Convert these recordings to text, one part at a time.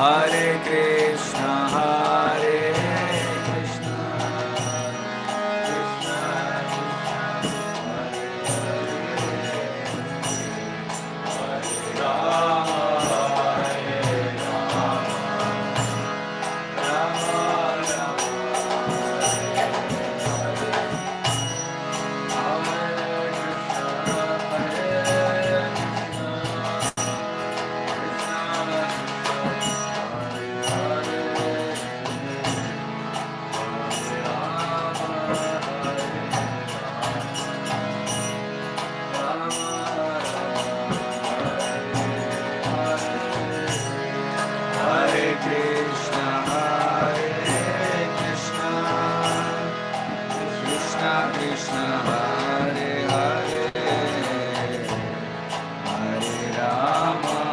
Hare Krishna, Hare Krishna, Krishna Krishna, Hare Hare, Hare Rama,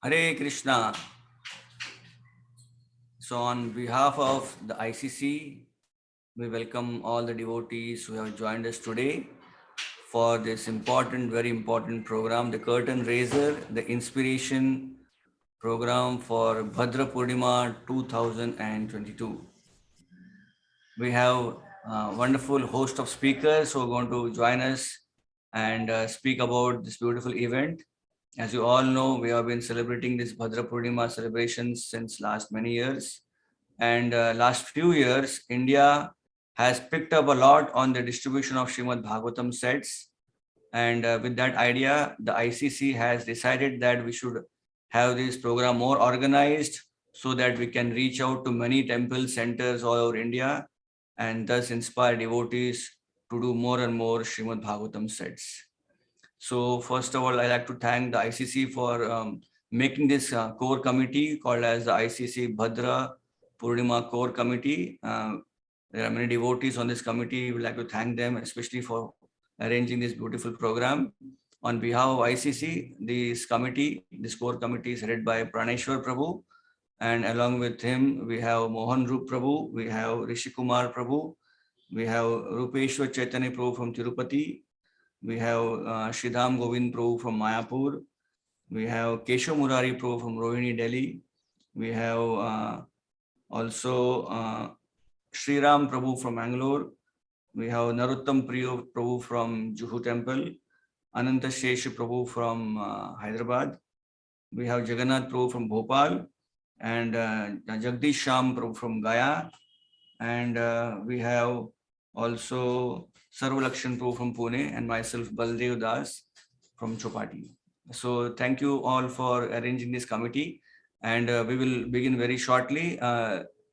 Hare Krishna. So on behalf of the ICC We welcome all the devotees who have joined us today for this important, very important program, the Curtain Raiser, the Inspiration program for Bhadra Purnima 2022. We have a wonderful host of speakers who are going to join us and speak about this beautiful event. As you all know, we have been celebrating this Bhadra Purnima celebrations since last many years. And last few years, India has picked up a lot on the distribution of Srimad Bhagavatam sets. And with that idea, the ICC has decided that we should have this program more organized so that we can reach out to many temple centers all over India and thus inspire devotees to do more and more Srimad Bhagavatam sets. So first of all, I'd like to thank the ICC for making this core committee called as the ICC Bhadra Purnima Core Committee. There are many devotees on this committee. We'd like to thank them, especially for arranging this beautiful program. On behalf of ICC, this core committee is headed by Praneshwar Prabhu. And along with him, we have Mohan Rup Prabhu, we have Rishi Kumar Prabhu, we have Rupeshwar Chaitanya Prabhu from Tirupati, we have Shridham Govind Prabhu from Mayapur, we have Keshav Murari Prabhu from Rohini, Delhi, we have also Sri Ram Prabhu from Bangalore, we have Narottam Prabhu from Juhu Temple, Ananta Shesh Prabhu from Hyderabad, we have Jagannath Prabhu from Bhopal, and Jagdish Sham Prabhu from Gaya, and we have also Sarvalakshan Prabhu from Pune, and myself Baldev Das from Chopati. So thank you all for arranging this committee, and we will begin very shortly.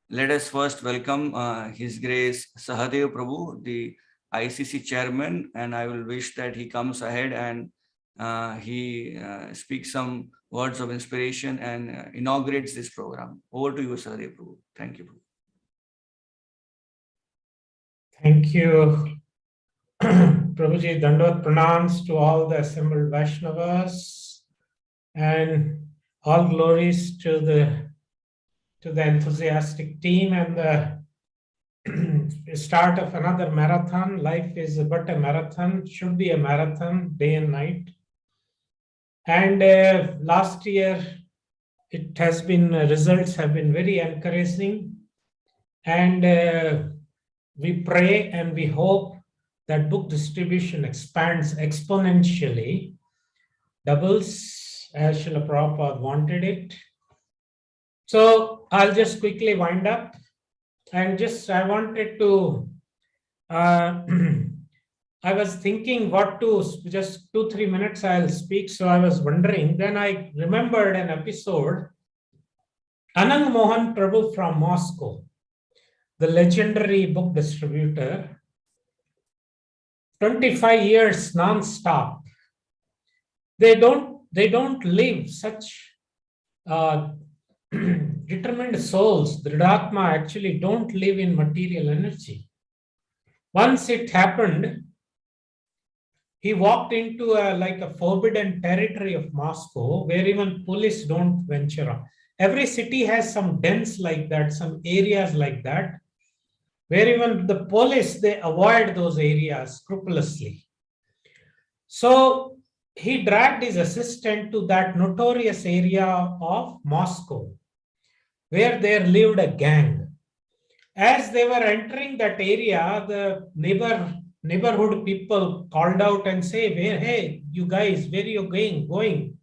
Let us first welcome His Grace Sahadev Prabhu, the ICC chairman, and I will wish that he comes ahead and he speaks some words of inspiration and inaugurates this program. Over to you, Sahadev Prabhu. Thank you. Thank you, Prabhuji. Dandavat pranams to all the assembled Vaishnavas, and all glories to the enthusiastic team and the start of another marathon. Life is but a marathon, should be a marathon, day and night. And last year, it has been, results have been very encouraging. And we pray and we hope that book distribution expands exponentially, doubles as Srila Prabhupada wanted it. So I'll just quickly wind up, and I wanted to, I was thinking what to, just 2-3 minutes I'll speak. So I was wondering, then I remembered an episode, Anang Mohan Prabhu from Moscow, the legendary book distributor, 25 years non-stop. They don't live such determined souls. Dridhatma actually don't live in material energy. Once it happened, he walked into a forbidden territory of Moscow where even police don't venture on. Every city has some dens like that, some areas like that, where even the police, they avoid those areas scrupulously. So he dragged his assistant to that notorious area of Moscow, where there lived a gang. As they were entering that area, the neighborhood people called out and say, "Hey, you guys, where are you going?"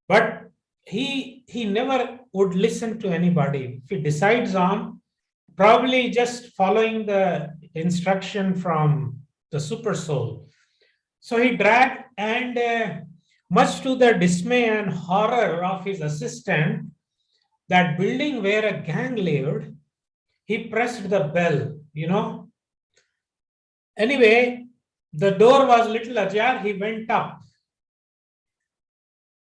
But he never would listen to anybody. If he decides on, probably just following the instruction from the super soul. So he dragged, and much to the dismay and horror of his assistant, that building where a gang lived, he pressed the bell, Anyway, the door was little ajar. He went up,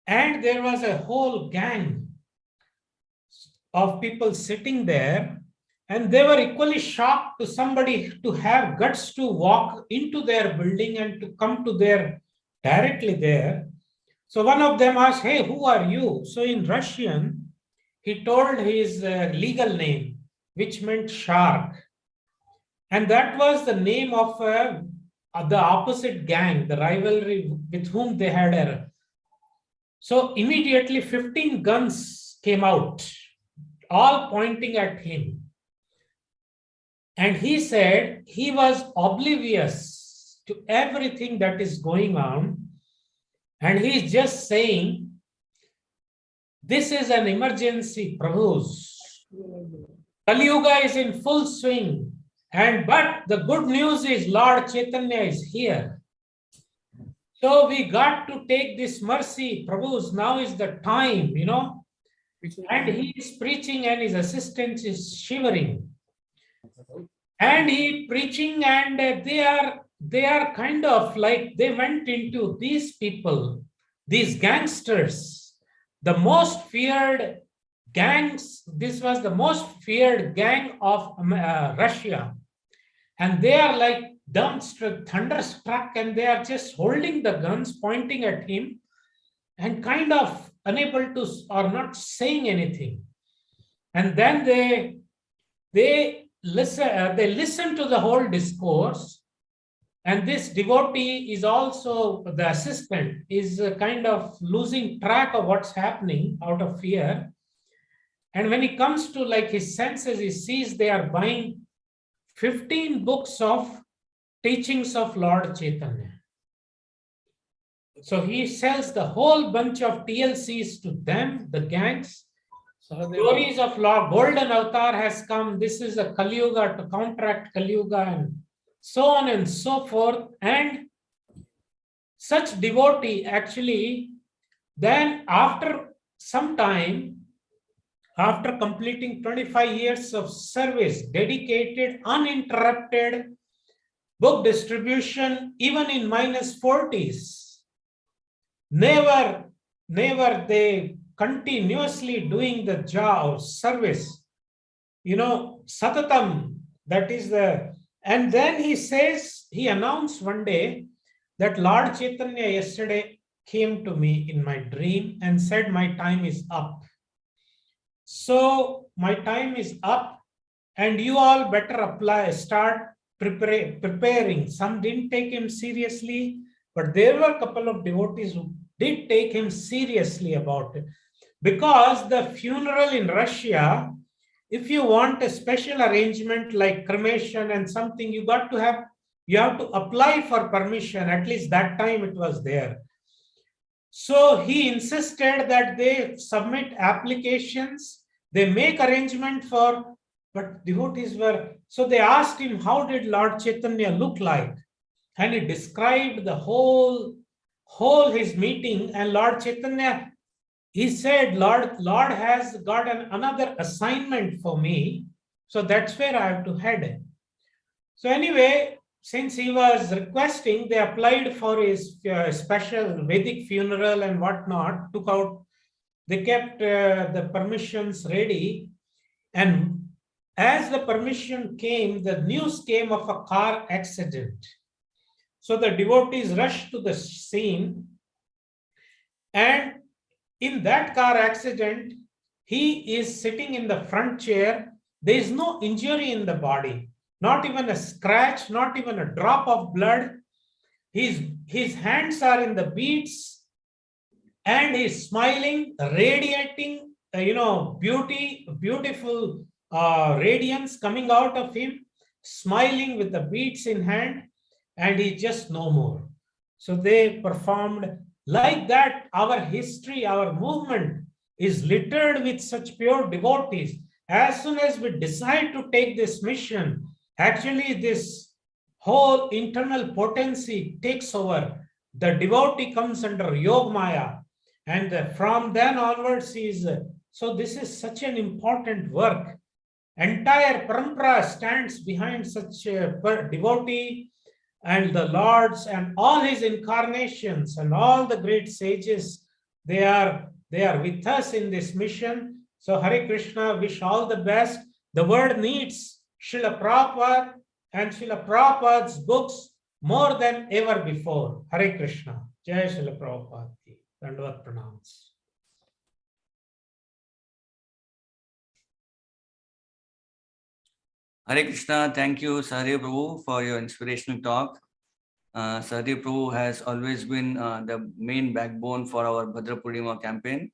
and there was a whole gang of people sitting there, and they were equally shocked to somebody to have guts to walk into their building and to come to their directly there. So one of them asked, "Hey, who are you?" So in Russian, he told his legal name, which meant shark. And that was the name of the opposite gang, the rivalry with whom they had a. So immediately 15 guns came out, all pointing at him. And he said he was oblivious to everything that is going on. And he's just saying, this is an emergency, Prabhus. Kali Yuga is in full swing. But the good news is Lord Chaitanya is here. So we got to take this mercy, Prabhus. Now is the time, And he is preaching and his assistant is shivering. And he preaching and they are kind of like they went into these people, these gangsters, the most feared gangs. This was the most feared gang of Russia. And they are like dumbstruck, thunderstruck, and they are just holding the guns, pointing at him and kind of unable to or not saying anything. And then they listen to the whole discourse, and this devotee is also the assistant is kind of losing track of what's happening out of fear. And when he comes to like his senses, he sees they are buying 15 books of teachings of Lord Chaitanya. So he sells the whole bunch of TLCs to them, the gangs. Stories of Lord Golden Avatar has come. This is a Kali Yuga to counteract Kali Yuga, and so on and so forth. And such devotee actually, then after some time, after completing 25 years of service, dedicated, uninterrupted book distribution, even in minus 40s, never they continuously doing the job of service, satatam, that is the. And then he announced one day that Lord Chaitanya yesterday came to me in my dream and said my time is up. So my time is up and you all better start preparing. Some didn't take him seriously, but there were a couple of devotees who did take him seriously about it. Because the funeral in Russia, if you want a special arrangement like cremation and something, you have to apply for permission. At least that time it was there. So he insisted that they submit applications, they make arrangement for, but devotees were, so they asked him, how did Lord Chaitanya look like? And he described the whole his meeting, and Lord Chaitanya, he said, Lord has got another assignment for me. So that's where I have to head. So anyway, since he was requesting, they applied for his special Vedic funeral and whatnot, they kept the permissions ready. And as the permission came, the news came of a car accident. So the devotees rushed to the scene, and in that car accident, he is sitting in the front chair. There is no injury in the body, not even a scratch, not even a drop of blood. His hands are in the beads, and he's smiling, radiating, beautiful radiance coming out of him, smiling with the beads in hand, and he just no more. So they performed like that. Our history, our movement is littered with such pure devotees. As soon as we decide to take this mission, actually this whole internal potency takes over. The devotee comes under Yog Maya, and from then onwards so this is such an important work. Entire parampara stands behind such a devotee, and the Lords and all his incarnations and all the great sages, they are with us in this mission. So Hare Krishna, wish all the best. The world needs Srila Prabhupada and Srila Prabhupada's books more than ever before. Hare Krishna. Jai Srila Prabhupada ki. Dandavat pranams. Hare Krishna, thank you, Sahdev Prabhu, for your inspirational talk. Sahdev Prabhu has always been the main backbone for our Bhadra Purnima campaign.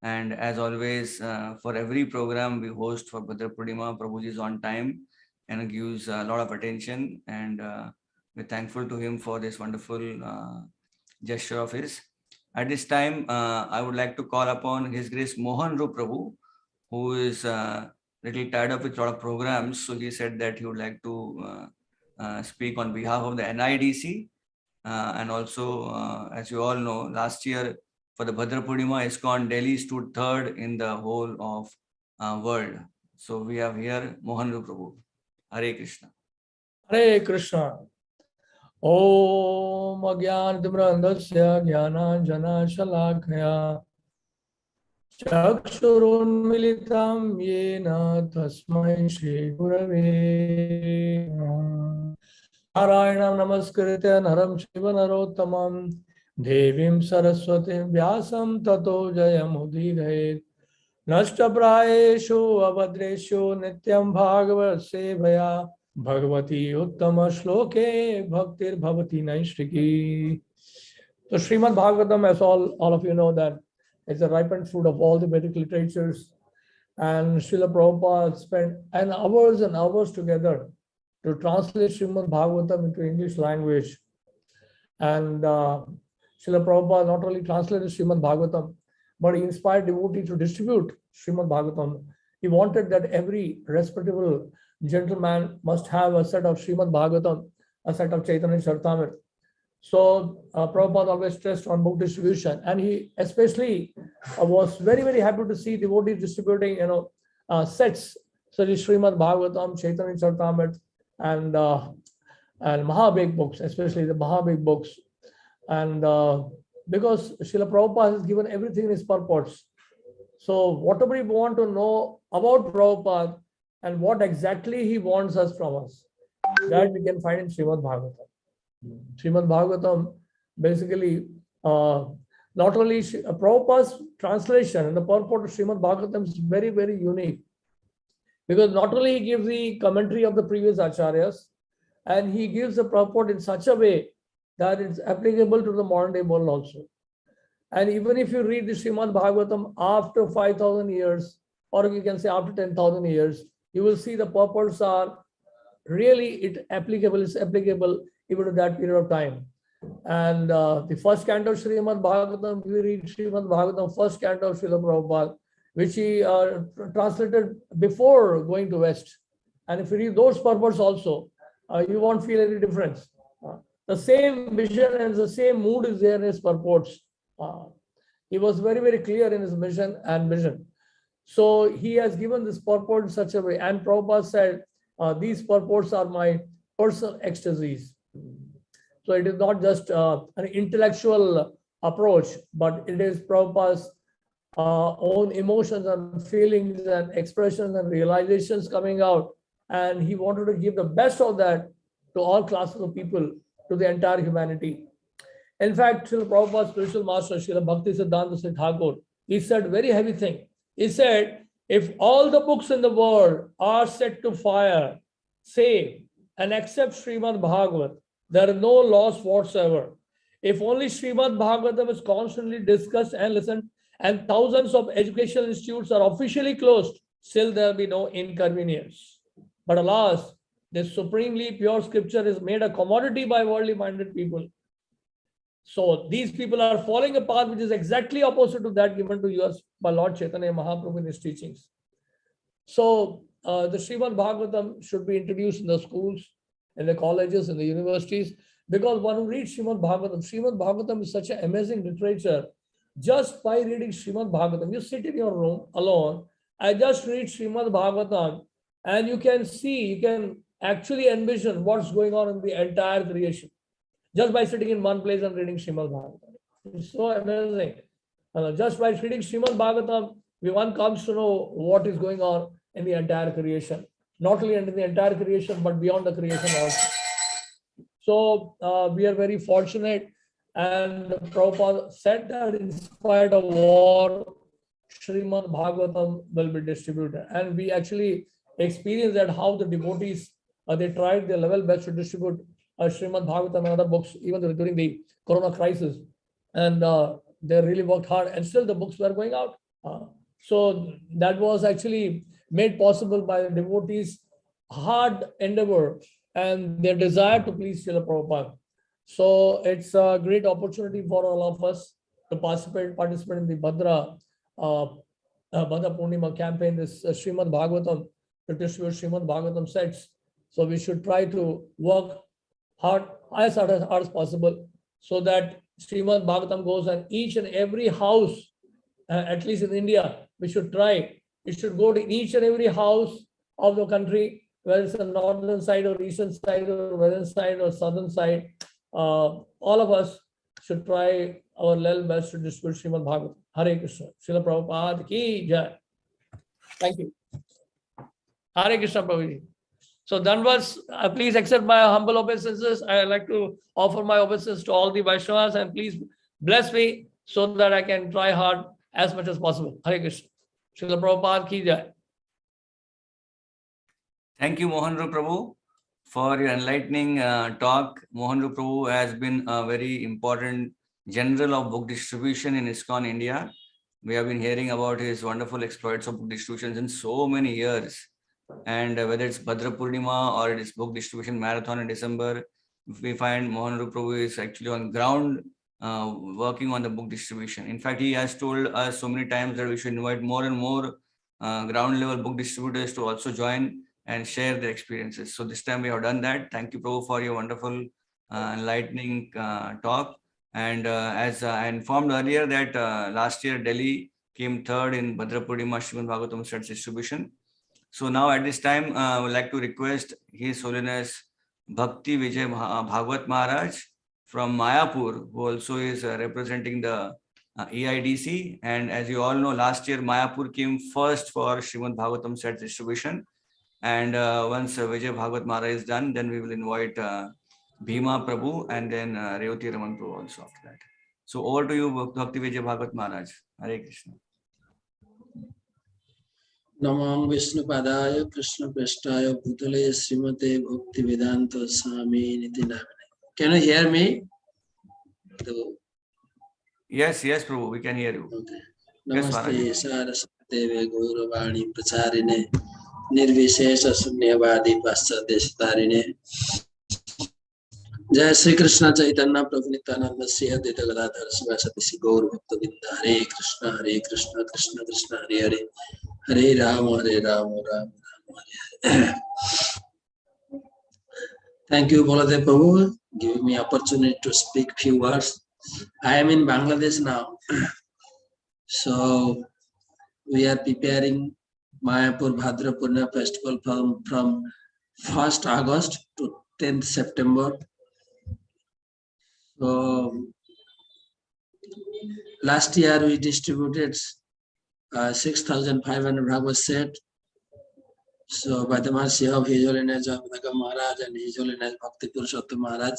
And as always, for every program we host for Bhadra Purnima, Prabhuji is on time and gives a lot of attention. And we're thankful to him for this wonderful gesture of his. At this time, I would like to call upon His Grace Mohan Rup Prabhu, who is little tied up with a lot of programs. So he said that he would like to speak on behalf of the NIDC. And also, as you all know, last year for the Bhadra Purnima, ISKCON Delhi stood third in the whole of world. So we have here Mohan Rup Prabhu. Hare Krishna. Hare Krishna. Om Agyanatimirandasya Jnananjana Shalakaya Chakshurunmilitam Yena Tasmai Shri Gurave Namah. Narayanam Namaskritya Naram Shiva Narottamam Devim Saraswatim Vyasam Tato Jayamudidayet Nashtaprayeshu Abhadreshu Nityam Bhagavat Sevaya Bhagavati Uttama Shloke Bhaktir Bhavati Naishriki. So Srimad Bhagavatam, as all of you know, that it's a ripened fruit of all the Vedic literatures, and Srila Prabhupada spent hours and hours together to translate Srimad Bhagavatam into English language. And Srila Prabhupada not only translated Srimad Bhagavatam, but he inspired devotees to distribute Srimad Bhagavatam. He wanted that every respectable gentleman must have a set of Srimad Bhagavatam, a set of Chaitanya Charitamrita. So Prabhupada always stressed on book distribution, and he especially was very, very happy to see devotees distributing, sets such as Srimad Bhagavatam, Chaitanya Charitamrita, and Mahabig books, especially the Mahabig books. And because Srila Prabhupada has given everything in his purports. So whatever we want to know about Prabhupada and what exactly he wants us from us, that we can find in Srimad Bhagavatam. Srimad Bhagavatam, basically, not only Prabhupada's translation and the purport of Srimad Bhagavatam is very, very unique. Because not only he gives the commentary of the previous acharyas, and he gives the purport in such a way that it's applicable to the modern day world also. And even if you read the Srimad Bhagavatam after 5,000 years, or you can say after 10,000 years, you will see the purports are really applicable even to that period of time. And the first canto of Srimad Bhagavatam, we read Srimad Bhagavatam, first canto of Srila Prabhupada, which he translated before going to West. And if you read those purports also, you won't feel any difference. The same vision and the same mood is there in his purports. He was very, very clear in his mission and vision. So he has given this purport in such a way. And Prabhupada said, these purports are my personal ecstasies. So it is not just an intellectual approach, but it is Prabhupada's own emotions and feelings and expressions and realizations coming out. And he wanted to give the best of that to all classes of people, to the entire humanity. In fact, Srila Prabhupada's spiritual master, Srila Bhakti Siddhanta Singh Thakur, he said very heavy thing. He said, if all the books in the world are set to fire, say, and except Srimad Bhagavat, there is no loss whatsoever. If only Srimad Bhagavatam is constantly discussed and listened, and thousands of educational institutes are officially closed, still there will be no inconvenience. But alas, this supremely pure scripture is made a commodity by worldly minded people. So these people are following a path which is exactly opposite to that given to us by Lord Chaitanya Mahaprabhu in his teachings. So the Srimad Bhagavatam should be introduced in the schools, in the colleges, in the universities, because one who reads Srimad Bhagavatam is such an amazing literature. Just by reading Srimad Bhagavatam, you sit in your room alone and just read Srimad Bhagavatam, and you can see, you can actually envision what's going on in the entire creation, just by sitting in one place and reading Srimad Bhagavatam. It's so amazing. Just by reading Srimad Bhagavatam, one comes to know what is going on in the entire creation. Not only in the entire creation, but beyond the creation also. So we are very fortunate, and Prabhupada said that in spite of war, Srimad Bhagavatam will be distributed. And we actually experience that how the devotees, they tried their level best to distribute Srimad Bhagavatam and other books, even during the Corona crisis. And they really worked hard, and still the books were going out. So that was actually made possible by the devotees' hard endeavor and their desire to please Srila Prabhupada. So it's a great opportunity for all of us to participate in the Bhadra Purnima campaign, this Srimad Bhagavatam, to distribute Srimad Bhagavatam sets. So we should try to work hard as hard as possible, so that Srimad Bhagavatam goes in each and every house, at least in India. We should try. It should go to each and every house of the country, whether it's the northern side or eastern side or western side or southern side. All of us should try our level best to distribute Srimad Bhagavatam. Hare Krishna. Srila Prabhupada ki jai. Thank you. Hare Krishna, Prabhuji. So Dhanvas, please accept my humble obeisances. I like to offer my obeisances to all the Vaishnavas, and please bless me so that I can try hard as much as possible. Hare Krishna. Srila Prabhupada ki jai. Thank you, Mohanru Prabhu, for your enlightening talk. Mohanru Prabhu has been a very important general of book distribution in ISKCON India. We have been hearing about his wonderful exploits of book distributions in so many years. And whether it's Bhadra Purnima or it is book distribution marathon in December, we find Mohanru Prabhu is actually on ground working on the book distribution. In fact, he has told us so many times that we should invite more and more ground level book distributors to also join and share their experiences. So this time we have done that. Thank you, Prabhu, for your wonderful enlightening talk. And as I informed earlier that last year Delhi came third in Bhadra Purnima Srimad Bhagavatam sets distribution. So now at this time, I would like to request His Holiness Bhakti Vijay Bhagavat Maharaj from Mayapur, who also is representing the EIDC. And as you all know, last year Mayapur came first for Srimad Bhagavatam set distribution. And once Vijay Bhagavat Maharaj is done, then we will invite Bhima Prabhu and then Revati Raman Prabhu also after that. So over to you, Bhakti Vijay Bhagavat Maharaj. Hare Krishna. Namam Vishnu Padaya Krishna Prestaya Bhutale Srimate Bhakti Vedanta Swami Niti Namane. Can you hear me? Yes, Prabhu, we can hear you. Okay. Yes, Namaste Saraswate Gauravani Pracharine Nirvishesha Sunyavadi Paschadestarine. Jai Sri Krishna Chaitanya Prabhu Nityananda Sri Advaita Gadadhara Sivasati Sri Gaur Bhakta Vrinda. Hare Krishna Krishna Krishna Hare Hare Hare Rama Rama Hare. Thank you, Baladev Prabhu, giving me opportunity to speak few words. I am in Bangladesh now. So we are preparing Mayapur Bhadra Purnima festival from 1st August to 10th September. So last year we distributed 6,500 Bhagavad set. So by the mercy of His Holiness Bhagavad Maharaj and His Holiness Bhakti Purushottam Maharaj.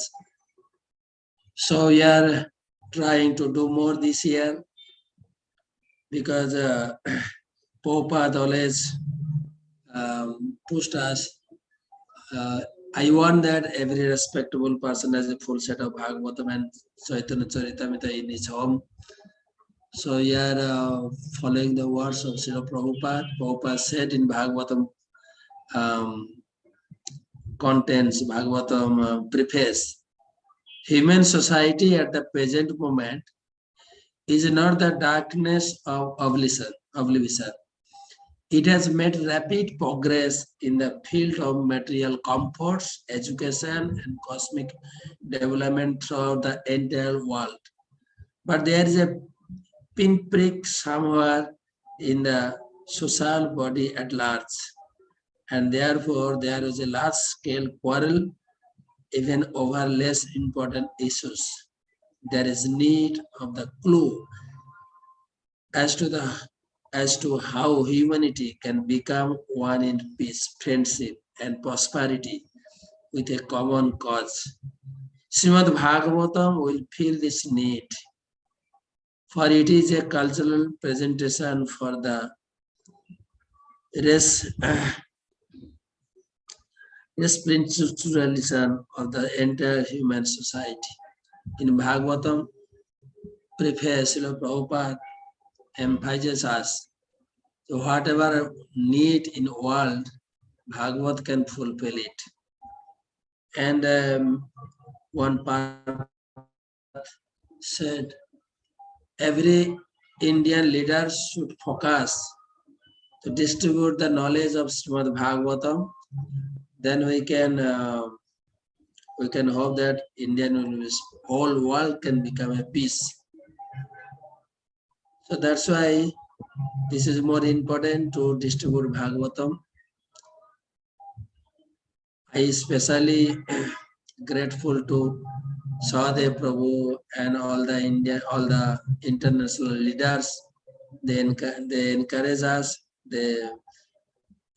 So we are trying to do more this year, because Prabhupada always pushed us. I want that every respectable person has a full set of Bhagavatam and Chaitanya Charitamrita in his home. So we are following the words of Srila Prabhupada. Prabhupada said in Bhagavatam contents, Bhagavatam preface, human society at the present moment is not the darkness of oblivion. It has made rapid progress in the field of material comforts, education, and cosmic development throughout the entire world. But there is a pinprick somewhere in the social body at large, and therefore there is a large-scale quarrel even over less important issues. There is need of the clue as to how humanity can become one in peace, friendship, and prosperity with a common cause. Srimad Bhagavatam will fill this need, for it is a cultural presentation for the race spiritualism of the entire human society. In Bhagavatam, preface, Srila Prabhupada emphasizes us, so whatever need in world, Bhagavad can fulfill it. And one part said, every Indian leader should focus to distribute the knowledge of Srimad Bhagavatam. Then we can hope that whole world can become a peace. So that's why this is more important to distribute Bhagavatam. I especially grateful to Sahadev Prabhu and all the international leaders. They encourage us. They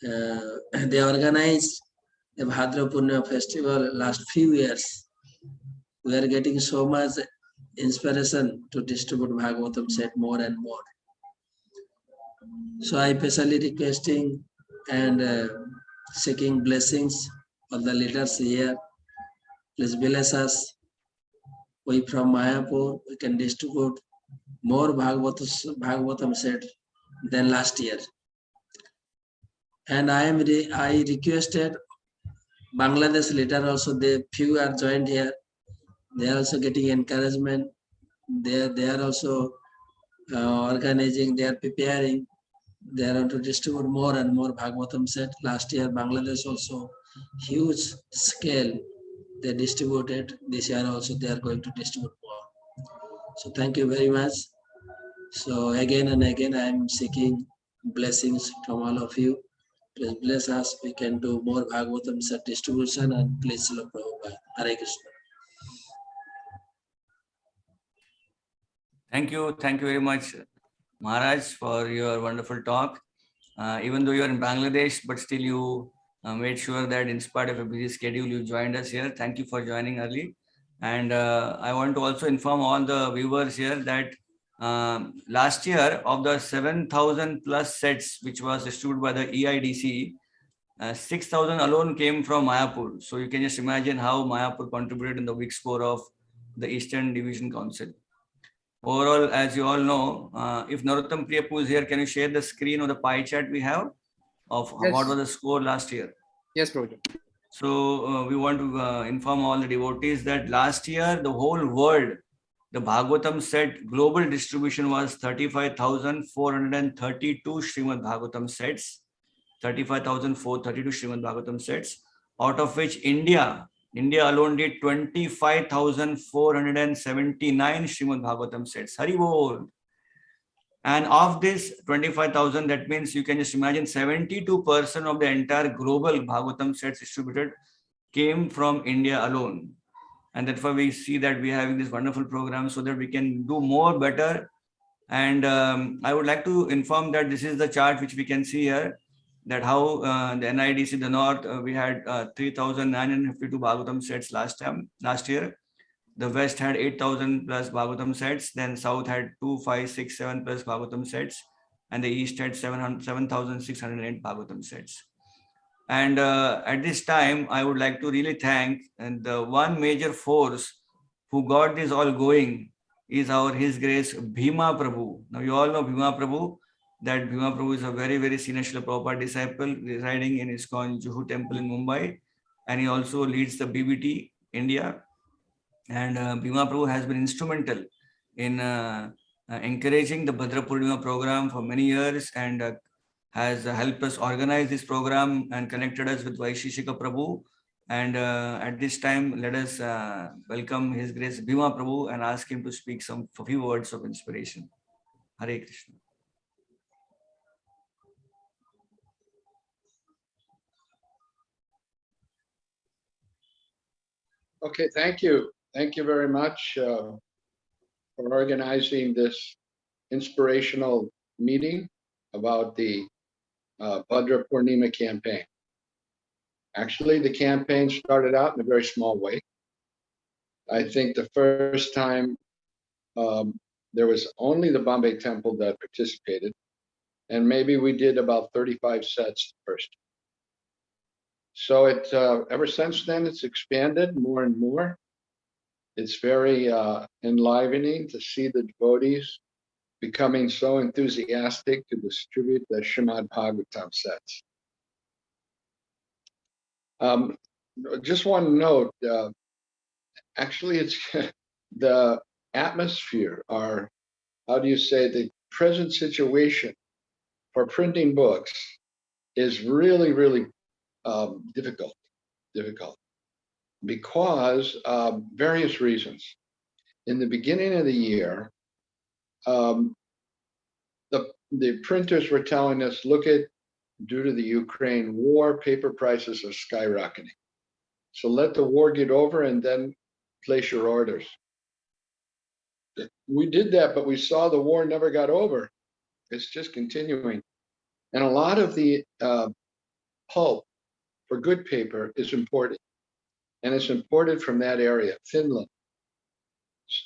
organize the Bhadra Purnima festival last few years. We are getting so much inspiration to distribute Bhagavatam set more and more. So I personally requesting and seeking blessings of the leaders here. Please bless us. We from Mayapur, we can distribute more Bhagavatam set than last year. And I requested Bangladesh leader also, few are joined here. They are also getting encouragement. They are also organizing, they are preparing. They are to distribute more and more Bhagavatam set. Last year, Bangladesh also, huge scale, they distributed. This year also, they are going to distribute more. So thank you very much. So again and again, I am seeking blessings from all of you. Please bless us. We can do more Bhagavatam set distribution, and please Srila Prabhupada. Hare Krishna. Thank you very much, Maharaj, for your wonderful talk. Even though you are in Bangladesh, but still you made sure that in spite of a busy schedule, you joined us here. Thank you for joining early. And I want to also inform all the viewers here that last year, of the 7,000 plus sets which was distributed by the EIDC, 6,000 alone came from Mayapur. So you can just imagine how Mayapur contributed in the weak score of the Eastern Division Council. Overall, as you all know, if Narottam Priyapu is here, can you share the screen or the pie chart we have of Yes. what was the score last year? Yes, Prabhuji. So we want to inform all the devotees that last year, the whole world, the Bhagavatam set global distribution was 35,432 Srimad Bhagavatam sets, 35,432 Srimad Bhagavatam sets, out of which India alone did 25,479 Srimad Bhagavatam sets. Hari Bol. And of this 25,000, that means you can just imagine 72% of the entire global Bhagavatam sets distributed came from India alone. And that's why we see that we are having this wonderful program so that we can do more better. And I would like to inform that this is the chart which we can see here, that how the NIDC, the North, we had 3,952 Bhagavatam sets last year. The West had 8,000 plus Bhagavatam sets. Then South had 2,567 plus Bhagavatam sets. And the East had 7,608 Bhagavatam sets. And at this time, I would like to really thank the one major force who got this all going is His Grace Bhima Prabhu. Now you all know Bhima Prabhu, that Bhima Prabhu is a very, very senior Srila Prabhupada disciple residing in ISKCON Juhu temple in Mumbai. And he also leads the BBT India. And Bhima Prabhu has been instrumental in encouraging the Bhadra Purnima program for many years and has helped us organize this program and connected us with Vaishishika Prabhu. And at this time, let us welcome His Grace Bhima Prabhu and ask him to speak a few words of inspiration. Hare Krishna. Okay, thank you. Thank you very much for organizing this inspirational meeting about the Bhadra Purnima campaign. Actually, the campaign started out in a very small way. I think the first time there was only the Bombay Temple that participated, and maybe we did about 35 sets first. So it ever since then, it's expanded more and more. It's very enlivening to see the devotees becoming so enthusiastic to distribute the Srimad Bhagavatam sets. Just one note, actually it's the atmosphere, or how do you say, the present situation for printing books is really, really difficult because various reasons. In the beginning of the year, the printers were telling us, look at, due to the Ukraine war, paper prices are skyrocketing. So let the war get over and then place your orders. We did that, but we saw the war never got over. It's just continuing. And a lot of the pulp for good paper is imported. And it's imported from that area, Finland.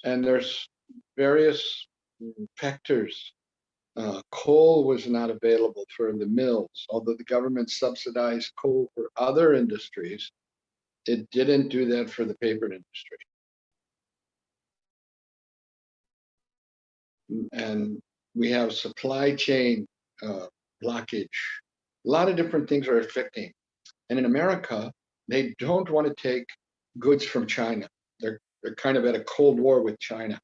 And there's various factors. Coal was not available for the mills, although the government subsidized coal for other industries. It didn't do that for the paper industry. And we have supply chain blockage. A lot of different things are affecting. And in America, they don't want to take goods from China. They're kind of at a cold war with China.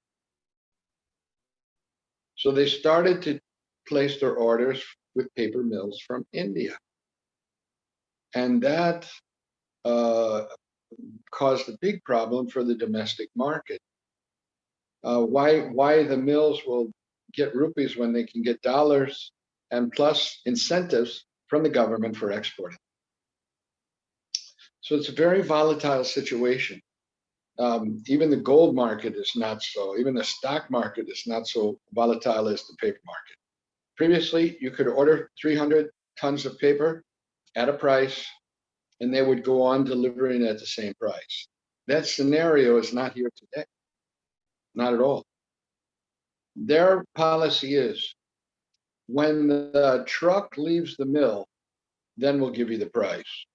So they started to place their orders with paper mills from India. And that caused a big problem for the domestic market. Why the mills will get rupees when they can get dollars and plus incentives from the government for exporting. So it's a very volatile situation. Even the gold market is not so, even the stock market is not so volatile as the paper market. Previously, you could order 300 tons of paper at a price, and they would go on delivering at the same price. That scenario is not here today, not at all. Their policy is, when the truck leaves the mill, then we'll give you the price.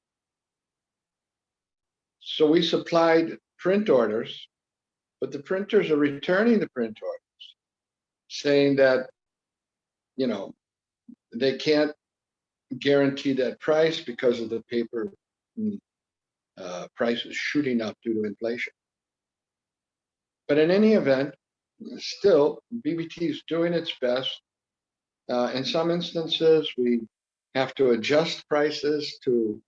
So we supplied print orders, but the printers are returning the print orders, saying that, you know, they can't guarantee that price because of the paper prices shooting up due to inflation. But in any event, still, BBT is doing its best. In some instances, we have to adjust prices to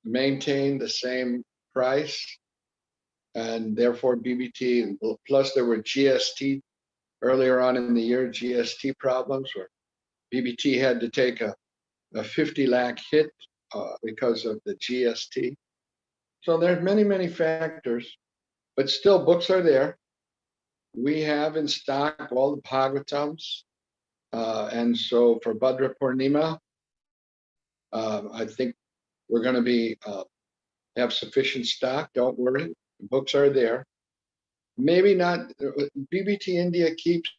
maintain the same price, and therefore BBT, plus there were GST earlier on in the year, GST problems where BBT had to take a 50 lakh hit because of the GST. So there's many, many factors, but still books are there. We have in stock all the Bhagavatams. And so for Bhadra Purnima, I think we're going to be have sufficient stock. Don't worry, the books are there. Maybe not. BBT India keeps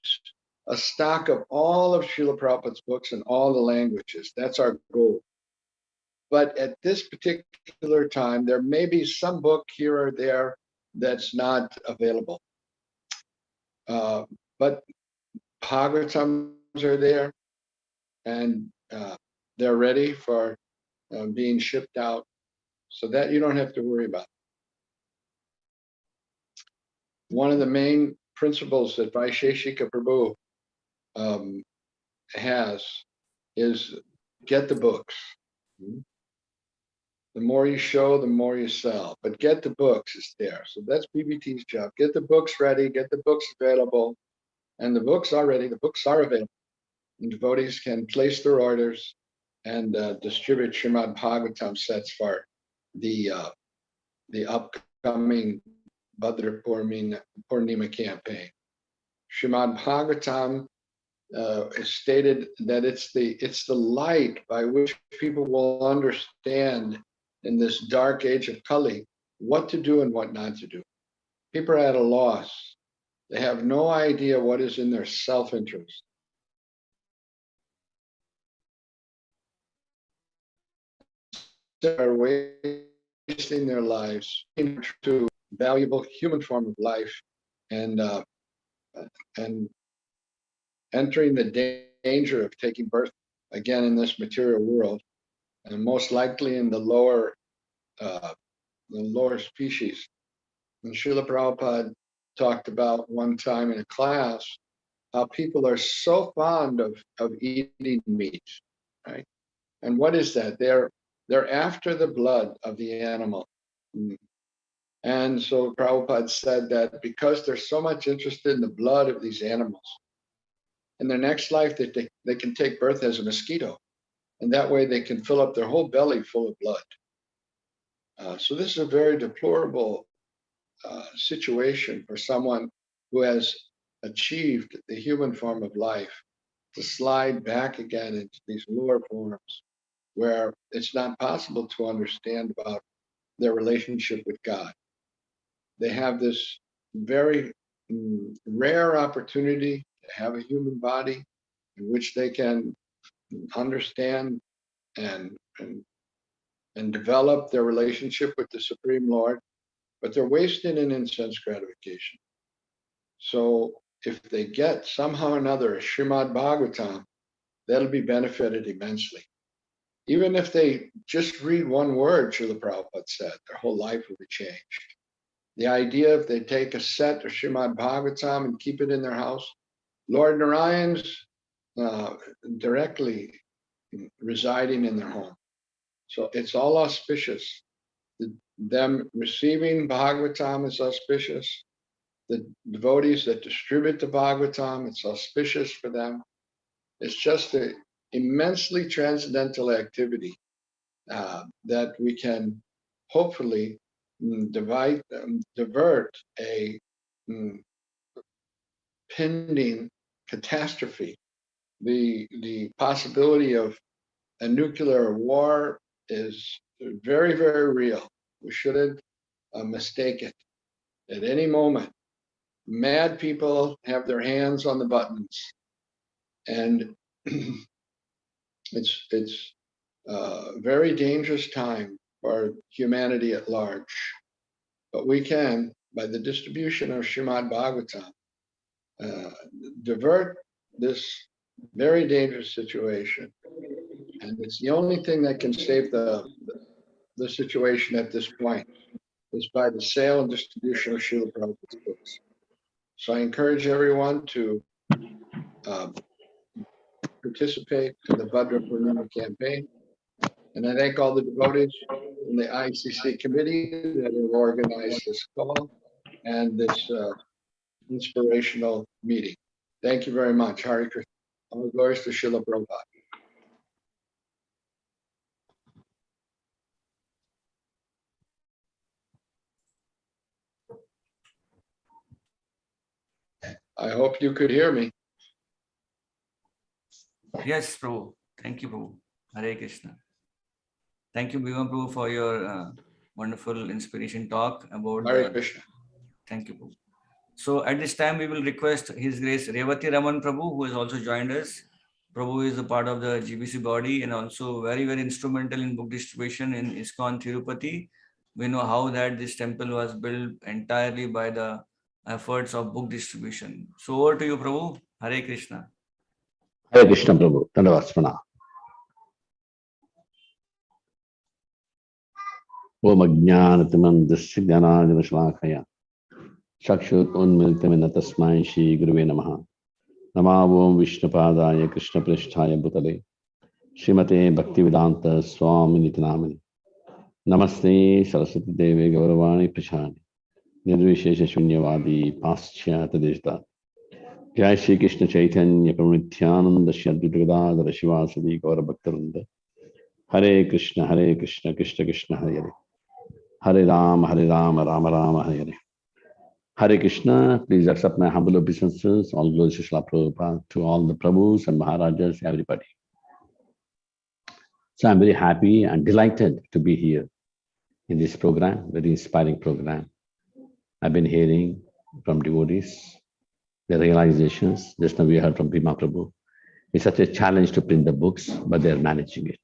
a stock of all of Srila Prabhupada's books in all the languages. That's our goal. But at this particular time, there may be some book here or there that's not available. But Bhagavatams are there, and they're ready for being shipped out, so that you don't have to worry about. One of the main principles that Vaisheshika Prabhu has is get the books. The more you show, the more you sell. But get the books is there. So that's BBT's job. Get the books ready, get the books available. And the books are ready, the books are available. And devotees can place their orders and distribute Srimad Bhagavatam sets for the upcoming Bhadra Purnima campaign. Srimad Bhagavatam is stated that it's the light by which people will understand in this dark age of Kali what to do and what not to do. People are at a loss. They have no idea what is in their self-interest. are wasting their lives to valuable human form of life and entering the danger of taking birth again in this material world, and most likely in the lower species. And Srila Prabhupada talked about one time in a class how people are so fond of eating meat, right? And what is that? They're after the blood of the animal. And so Prabhupada said that because they're so much interested in the blood of these animals, in their next life they can take birth as a mosquito, and that way they can fill up their whole belly full of blood. So this is a very deplorable situation for someone who has achieved the human form of life to slide back again into these lower forms where it's not possible to understand about their relationship with God. They have this very rare opportunity to have a human body in which they can understand and develop their relationship with the Supreme Lord, but they're wasting in sense gratification. So if they get somehow or another a Srimad Bhagavatam, that'll be benefited immensely. Even if they just read one word, Srila Prabhupada said, their whole life will be changed. The idea if they take a set of Srimad Bhagavatam and keep it in their house, Lord Narayan's directly residing in their home. So it's all auspicious. Them receiving Bhagavatam is auspicious. The devotees that distribute the Bhagavatam, it's auspicious for them. It's just an immensely transcendental activity that we can hopefully divert a pending catastrophe. The possibility of a nuclear war is very, very real. We shouldn't mistake it. At any moment, mad people have their hands on the buttons, and it's a very dangerous time for humanity at large. But we can, by the distribution of Srimad Bhagavatam, divert this very dangerous situation. And it's the only thing that can save the situation at this point, is by the sale and distribution of Srila Prabhupada's books. So I encourage everyone to participate in the Bhadra Purnima campaign. And I thank all the devotees in the ICC committee that have organized this call and this inspirational meeting. Thank you very much. Hare Krishna. All glories to Srila Prabhupada. I hope you could hear me. Yes, Prabhu. Thank you, Prabhu. Hare Krishna. Thank you, Bhima Prabhu, for your wonderful inspiration talk about Hare Krishna. Thank you, Prabhu. So at this time, we will request His Grace Revati Raman Prabhu, who has also joined us. Prabhu is a part of the GBC body and also very, very instrumental in book distribution in ISKCON Tirupati. We know how that this temple was built entirely by the efforts of book distribution. So over to you, Prabhu. Hare Krishna. Hare Krishna, Prabhu. Dandavasmana. Om Ajnanatimandasya Jnanajana Shalakaya Chakshut Unmilitamena Tasmai Shri Guruve Namaha Namavom Vishnupadaya Krishna Pristhaya Bhutale Srimate Bhaktivedanta Swami Nitinamani Namaste Saraswati Devi Gauravani Prashani Nirvishesha Shunyavadi Paschyata Deshta Jai Shri Krishna Chaitanya Pranityananda Shri Advaita Gadadhara Shivasadi Gaura Bhaktaranda Hare Krishna, Krishna Krishna, Hare Hare. Hare Rama, Rama Rama, Hare Hare. Hare Krishna, please accept my humble obeisances. All glories to Srila Prabhupada, to all the Prabhus and Maharajas, everybody. So I'm very happy and delighted to be here in this program, very inspiring program. I've been hearing from devotees, their realizations. Just now we heard from Bhima Prabhu. It's such a challenge to print the books, but they're managing it.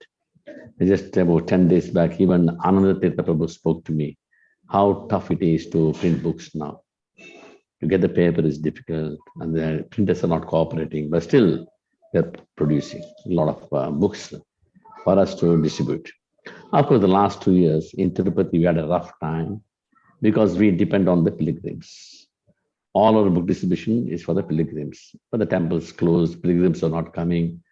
Just about 10 days back, even Ananda Tirtha Prabhu spoke to me how tough it is to print books now. To get the paper is difficult, and the printers are not cooperating, but still they're producing a lot of books for us to distribute. Of course, the last 2 years in Tirupati, we had a rough time because we depend on the pilgrims. All our book distribution is for the pilgrims, but the temples closed, pilgrims are not coming,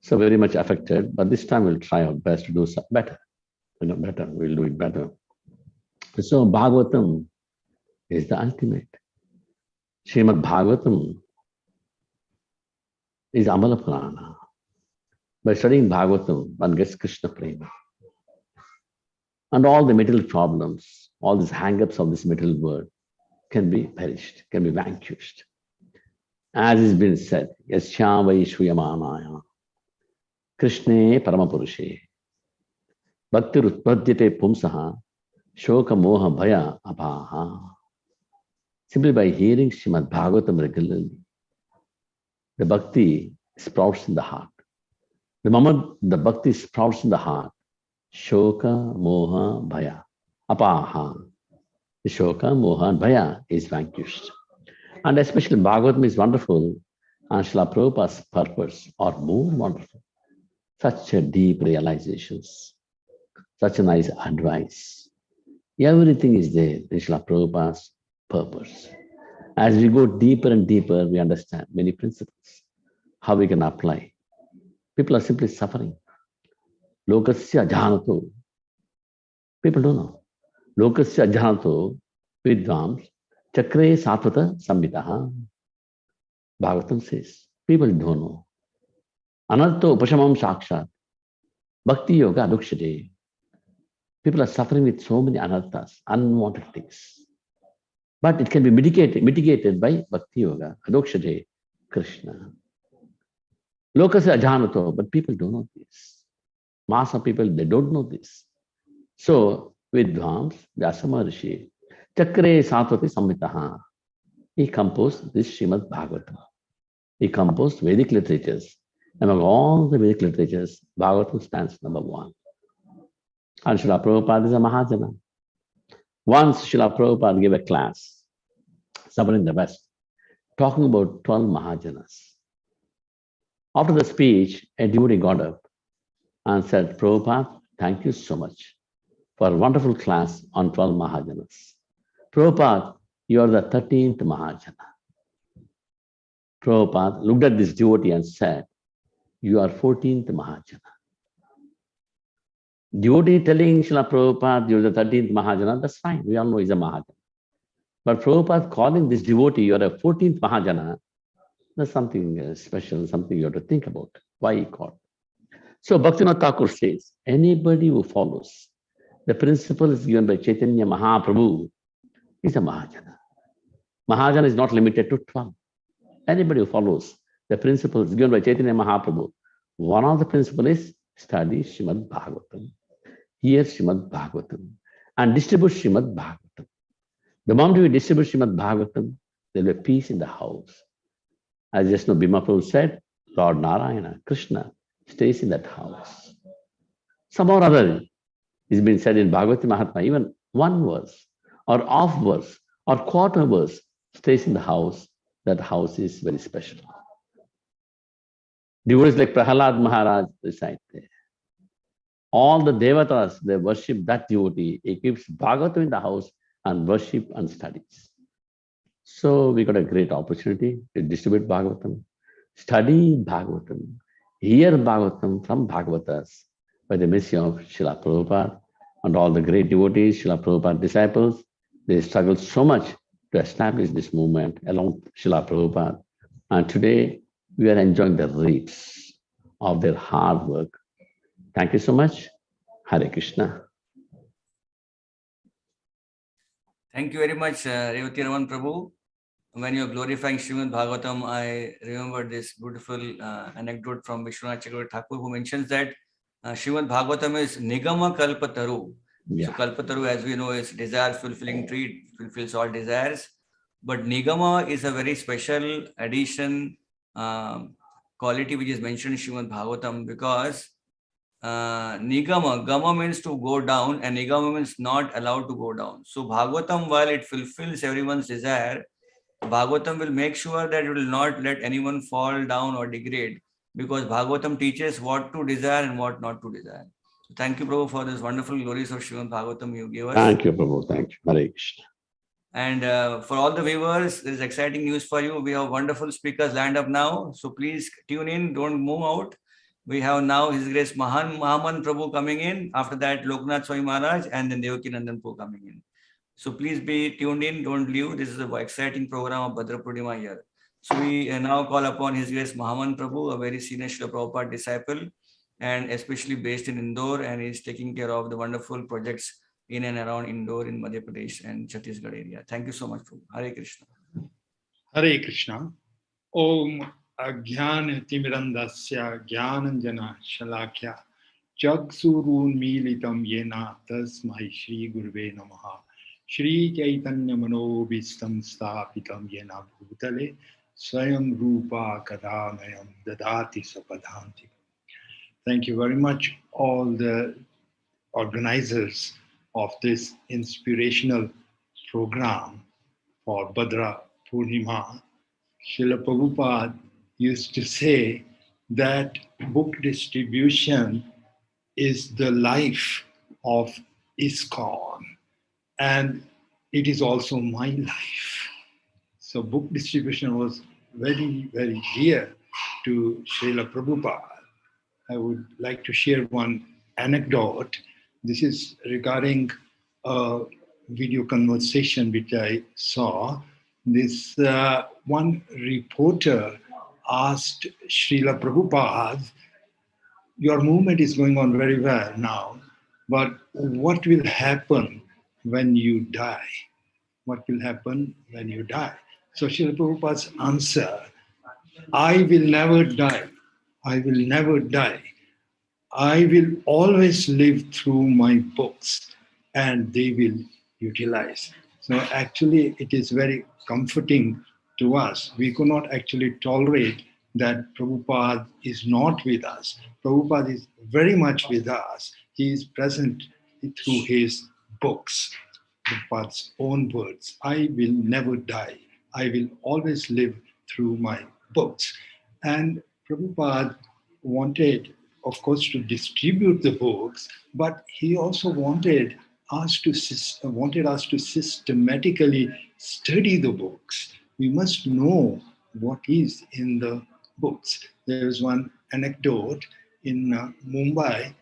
so very much affected. But this time we'll try our best to do better. Better. We'll do it better. So Bhagavatam is the ultimate. Srimad Bhagavatam is Amala Purana. By studying Bhagavatam, one gets Krishna Prema. And all the material problems, all these hang-ups of this material world can be perished, can be vanquished. As has been said, Yasya Vaishwayamanaya, Krishne Paramapurushe, Bhaktir Utpadyate Pumsaha, Shoka Moha Bhaya Apaha. Simply by hearing Srimad Bhagavatam regularly, the bhakti sprouts in the heart. The moment the bhakti sprouts in the heart, Shoka, Moha, Bhaya, Apaha. The Shoka, Moha, and Bhaya is vanquished. And especially Bhagavatam is wonderful, and Srila Prabhupada's purpose are more wonderful. Such a deep realizations, such a nice advice. Everything is there in Srila Prabhupada's purpose. As we go deeper and deeper, we understand many principles, how we can apply. People are simply suffering. Lokasya jhanato. People don't know. Lokasya jhanato vidvams chakre satvata samhitaha. Bhagavatam says, people don't know. Anartho upashamam sakshat. Bhakti yoga adukshate. People are suffering with so many anarthas, unwanted things. But it can be mitigated by Bhakti Yoga, Adokshate, Krishna. Lokasya ajhanato, but people don't know this. Mass of people, they don't know this. So, Vidvams, Vyasa Maharishi, Chakre Satvati Samhitaha, he composed this Srimad Bhagavatam. He composed Vedic literatures. Among all the Vedic literatures, Bhagavatam stands number 1. And Srila Prabhupada is a Mahajana. Once Srila Prabhupada gave a class, somewhere in the West, talking about 12 Mahajanas. After the speech, a devotee got up and said, Prabhupada, thank you so much for a wonderful class on 12 Mahajanas. Prabhupada, you are the 13th Mahajana. Prabhupada looked at this devotee and said, you are 14th Mahajana. Devotee telling Srila Prabhupada, you're the 13th Mahajana, that's fine. We all know he's a Mahajana. But Prabhupada calling this devotee, you're a 14th Mahajana, that's something special, something you have to think about. Why he called? So Bhaktivinoda Thakur says, anybody who follows the principles given by Chaitanya Mahaprabhu is a Mahajana. Mahajana is not limited to 12. Anybody who follows the principles given by Chaitanya Mahaprabhu, one of the principles is study Srimad Bhagavatam. Hear Srimad Bhagavatam and distribute Srimad Bhagavatam. The moment we distribute Srimad Bhagavatam, there will be peace in the house. As just now Bhima Prabhu said, Lord Narayana, Krishna, stays in that house. Somehow or other, it's been said in Bhagavati Mahatma, even one verse or half verse or quarter verse stays in the house, that house is very special. Devotees like Prahalad Maharaj recite there. All the devatas, they worship that devotee. He keeps Bhagavatam in the house and worship and studies. So we got a great opportunity to distribute Bhagavatam, study Bhagavatam, hear Bhagavatam from Bhagavatas by the mercy of Srila Prabhupada and all the great devotees, Srila Prabhupada disciples. They struggled so much to establish this movement along Srila Prabhupada. And today we are enjoying the reaps of their hard work. Thank you so much. Hare Krishna. Thank you very much, Revati Raman Prabhu. When you are glorifying Srimad Bhagavatam, I remember this beautiful anecdote from Vishwanath Chakravarti Thakur, who mentions that Srimad Bhagavatam is Nigama Kalpataru. Yeah. So Kalpataru, as we know, is desire fulfilling tree, fulfills all desires. But Nigama is a very special addition, quality which is mentioned in Srimad Bhagavatam, because Nigama. Gama means to go down, and Nigama means not allowed to go down. So Bhagavatam, while it fulfills everyone's desire, Bhagavatam will make sure that it will not let anyone fall down or degrade, because Bhagavatam teaches what to desire and what not to desire. So thank you, Prabhu, for this wonderful glories of Srimad Bhagavatam you gave us. Thank you, Prabhu. Thank you. Hare Krishna. And for all the viewers, there is exciting news for you. We have wonderful speakers lined up now. So please tune in, don't move out. We have now His Grace Mahaman Prabhu coming in. After that, Loknath Swami Maharaj and then Devaki Nandan Prabhu coming in. So please be tuned in, don't leave. This is an exciting program of Bhadra Purnima here. So we now call upon His Grace Mahaman Prabhu, a very senior Srila Prabhupada disciple, and especially based in Indore, and is taking care of the wonderful projects in and around Indore in Madhya Pradesh and Chhattisgarh area. Thank you so much, Prabhu. Hare Krishna. Hare Krishna. Om Ajnana Timirandasya Jnananjana Shalakya Chaksurun Militam Yena Tasmai Shri Guruve Namaha Shri Chaitanya Manobhistam Sthapitam Yena Bhutale Swayam Rupa Kadamayam Dadati Sapadhanti. Thank you very much, all the organizers of this inspirational program for Bhadra Purnima. Srila Prabhupada used to say that book distribution is the life of ISKCON, and it is also my life. So book distribution was very, very dear to Srila Prabhupada. I would like to share one anecdote. This is regarding a video conversation which I saw. This one reporter asked Srila Prabhupada, your movement is going on very well now, but what will happen when you die? What will happen when you die? So Srila Prabhupada's answer, I will never die. I will never die. I will always live through my books and they will utilize. So actually it is very comforting to us. We could not actually tolerate that Prabhupada is not with us. Prabhupada is very much with us. He is present through his books. Prabhupada's own words, I will never die. I will always live through my books. And Prabhupada wanted, of course, to distribute the books, but he also wanted us to systematically study the books. We must know what is in the books. There is one anecdote in Mumbai.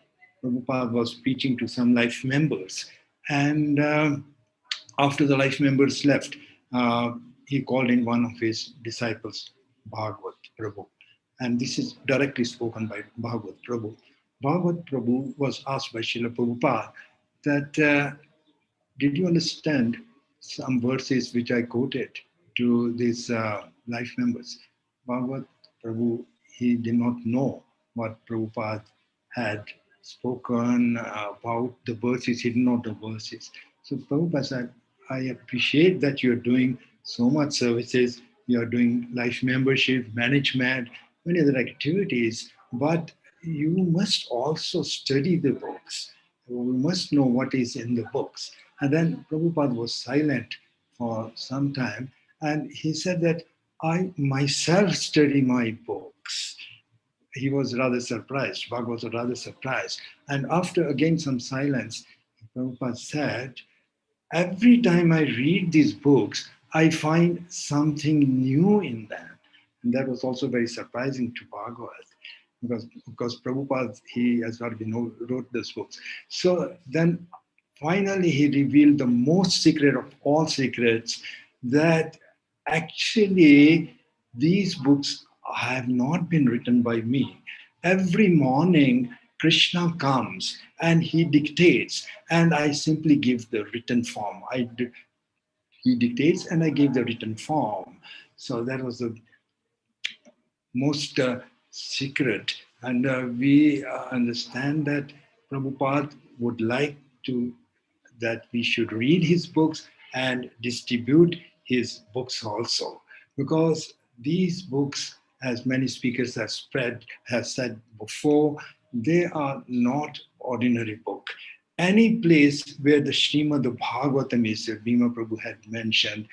Prabhupada was preaching to some life members, and after the life members left, he called in one of his disciples, Bhagavat Prabhu. And this is directly spoken by Bhagavat Prabhu. Bhagavat Prabhu was asked by Srila Prabhupada that, did you understand some verses which I quoted to these life members? Bhagavat Prabhu, he did not know what Prabhupada had spoken about the verses. He didn't know the verses. So Prabhupada said, I appreciate that you're doing so much services. You're doing life membership, management, many other activities, but you must also study the books. We must know what is in the books. And then Prabhupada was silent for some time, and he said that I myself study my books. He was rather surprised. Bhagavat was rather surprised. And after again some silence, Prabhupada said, every time I read these books, I find something new in them. And that was also very surprising to Bhagavat, because Prabhupada, he, as far as we know, wrote those books. So then finally he revealed the most secret of all secrets, that actually these books have not been written by me. Every morning, Krishna comes and he dictates, and I simply give the written form. He dictates and I give the written form. So that was the most secret. And we understand that Prabhupada would like that we should read his books and distribute his books also. Because these books, as many speakers have said before, they are not ordinary book. Any place where the Srimad Bhagavatam is, Bhima Prabhu had mentioned,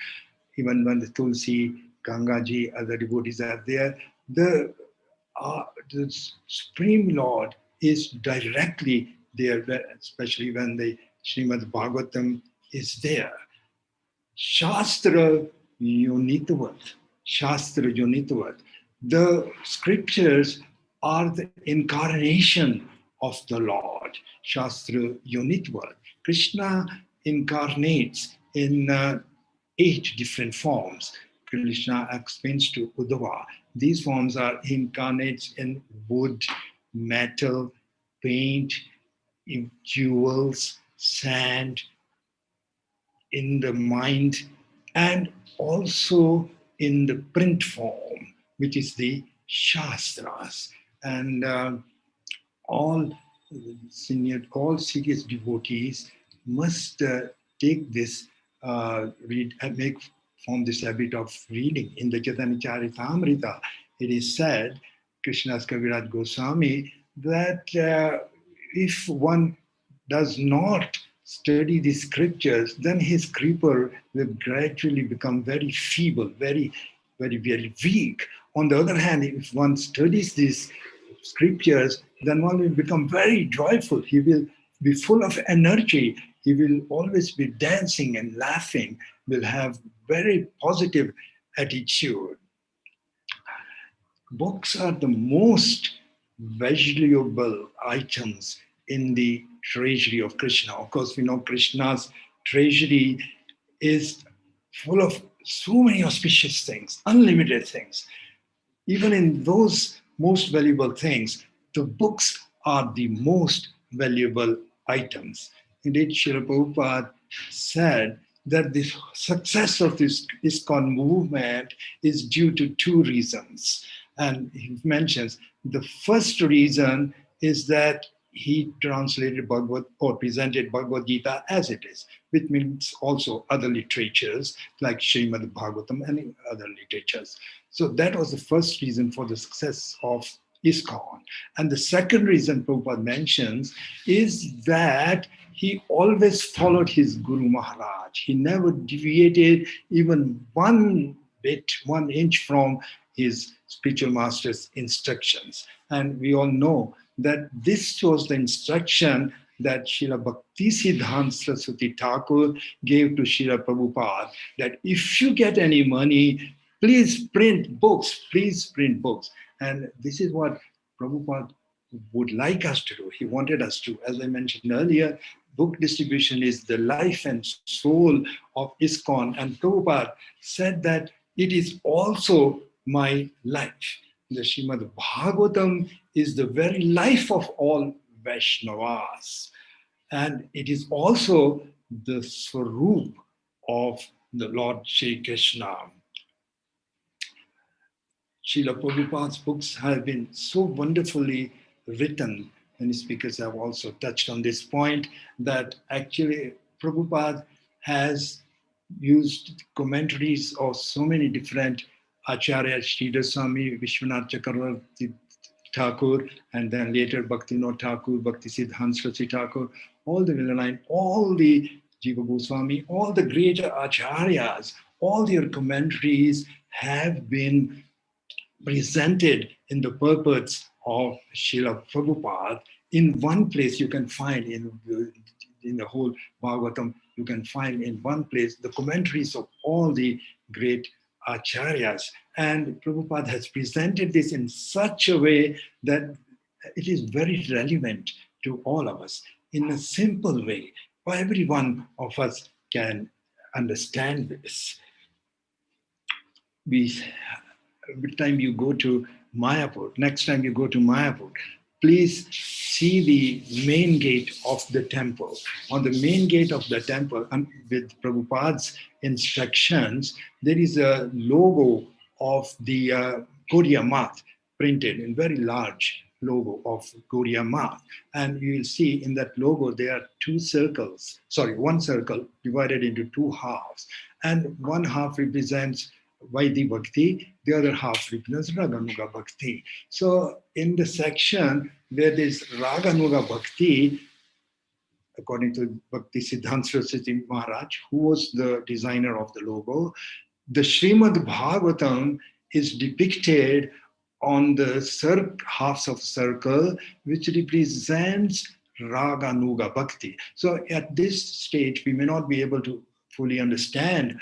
even when the Tulsi, Gangaji, other devotees are there, the Supreme Lord is directly there, especially when the Srimad Bhagavatam is there. Shastra Yonitavat. Shastra Yonitavat. The scriptures are the incarnation of the Lord. Shastra Yonitavat. Krishna incarnates in 8 different forms. Krishna explains to Uddhava. These forms are incarnates in wood, metal, paint, in jewels, sand, in the mind, and also in the print form, which is the Shastras. And all serious devotees must take this, read and make form this habit of reading. In the Chaitanya Charitamrita, it is said, Krishna's Kaviraj Goswami, that if one does not study the scriptures, then his kripa will gradually become very feeble, very, very weak. On the other hand, if one studies these scriptures, then one will become very joyful. He will be full of energy. He will always be dancing and laughing, will have very positive attitude. Books are the most valuable items in the treasury of Krishna. Of course, we know Krishna's treasury is full of so many auspicious things, unlimited things. Even in those most valuable things, the books are the most valuable items. Indeed, Srila Prabhupada said that the success of this ISKCON movement is due to 2 reasons. And he mentions the first reason is that he translated Bhagavad or presented Bhagavad Gita as it is, which means also other literatures like Srimad Bhagavatam and other literatures. So that was the first reason for the success of ISKCON. And the second reason Prabhupada mentions is that he always followed his Guru Maharaj. He never deviated even 1 bit, 1 inch from his spiritual master's instructions. And we all know that this was the instruction that Srila Bhaktisiddhanta Saraswati Thakur gave to Srila Prabhupada, that if you get any money, please print books, please print books. And this is what Prabhupada would like us to do. He wanted us to, as I mentioned earlier, book distribution is the life and soul of ISKCON. And Prabhupada said that it is also my life. The Srimad Bhagavatam is the very life of all Vaishnavas. And it is also the Swarup of the Lord Shri Krishna. Srila Prabhupada's books have been so wonderfully written. Many speakers have also touched on this point, that actually Prabhupada has used commentaries of so many different Acharya, Sridhar Swami, Vishwanath Chakravarti Thakur, and then later Bhaktivinoda Thakur, Bhaktisiddhanta Saraswati Thakur, all the Villaline, all the Jiva Goswami, all the great Acharyas, all their commentaries have been presented in the purports of Srila Prabhupada. In one place you can find, in the whole Bhagavatam, you can find in one place the commentaries of all the great Acharyas. And Prabhupada has presented this in such a way that it is very relevant to all of us in a simple way. Every one of us can understand this. Every time you go to Mayapur, next time you go to Mayapur, please see the main gate of the temple. On the main gate of the temple, and with Prabhupada's instructions, there is a logo of the Gaudiya Math printed in very large logo of Gaudiya Math. And you will see in that logo, there are 2 circles, one circle divided into 2 halves. And one half represents Vaidhi Bhakti, the other half represents Raganuga Bhakti. So in the section where there is Raganuga Bhakti, according to Bhakti Siddhanta Saraswati Maharaj, who was the designer of the logo, the Srimad Bhagavatam is depicted on the halves of circle, which represents Raganuga Bhakti. So at this stage, we may not be able to fully understand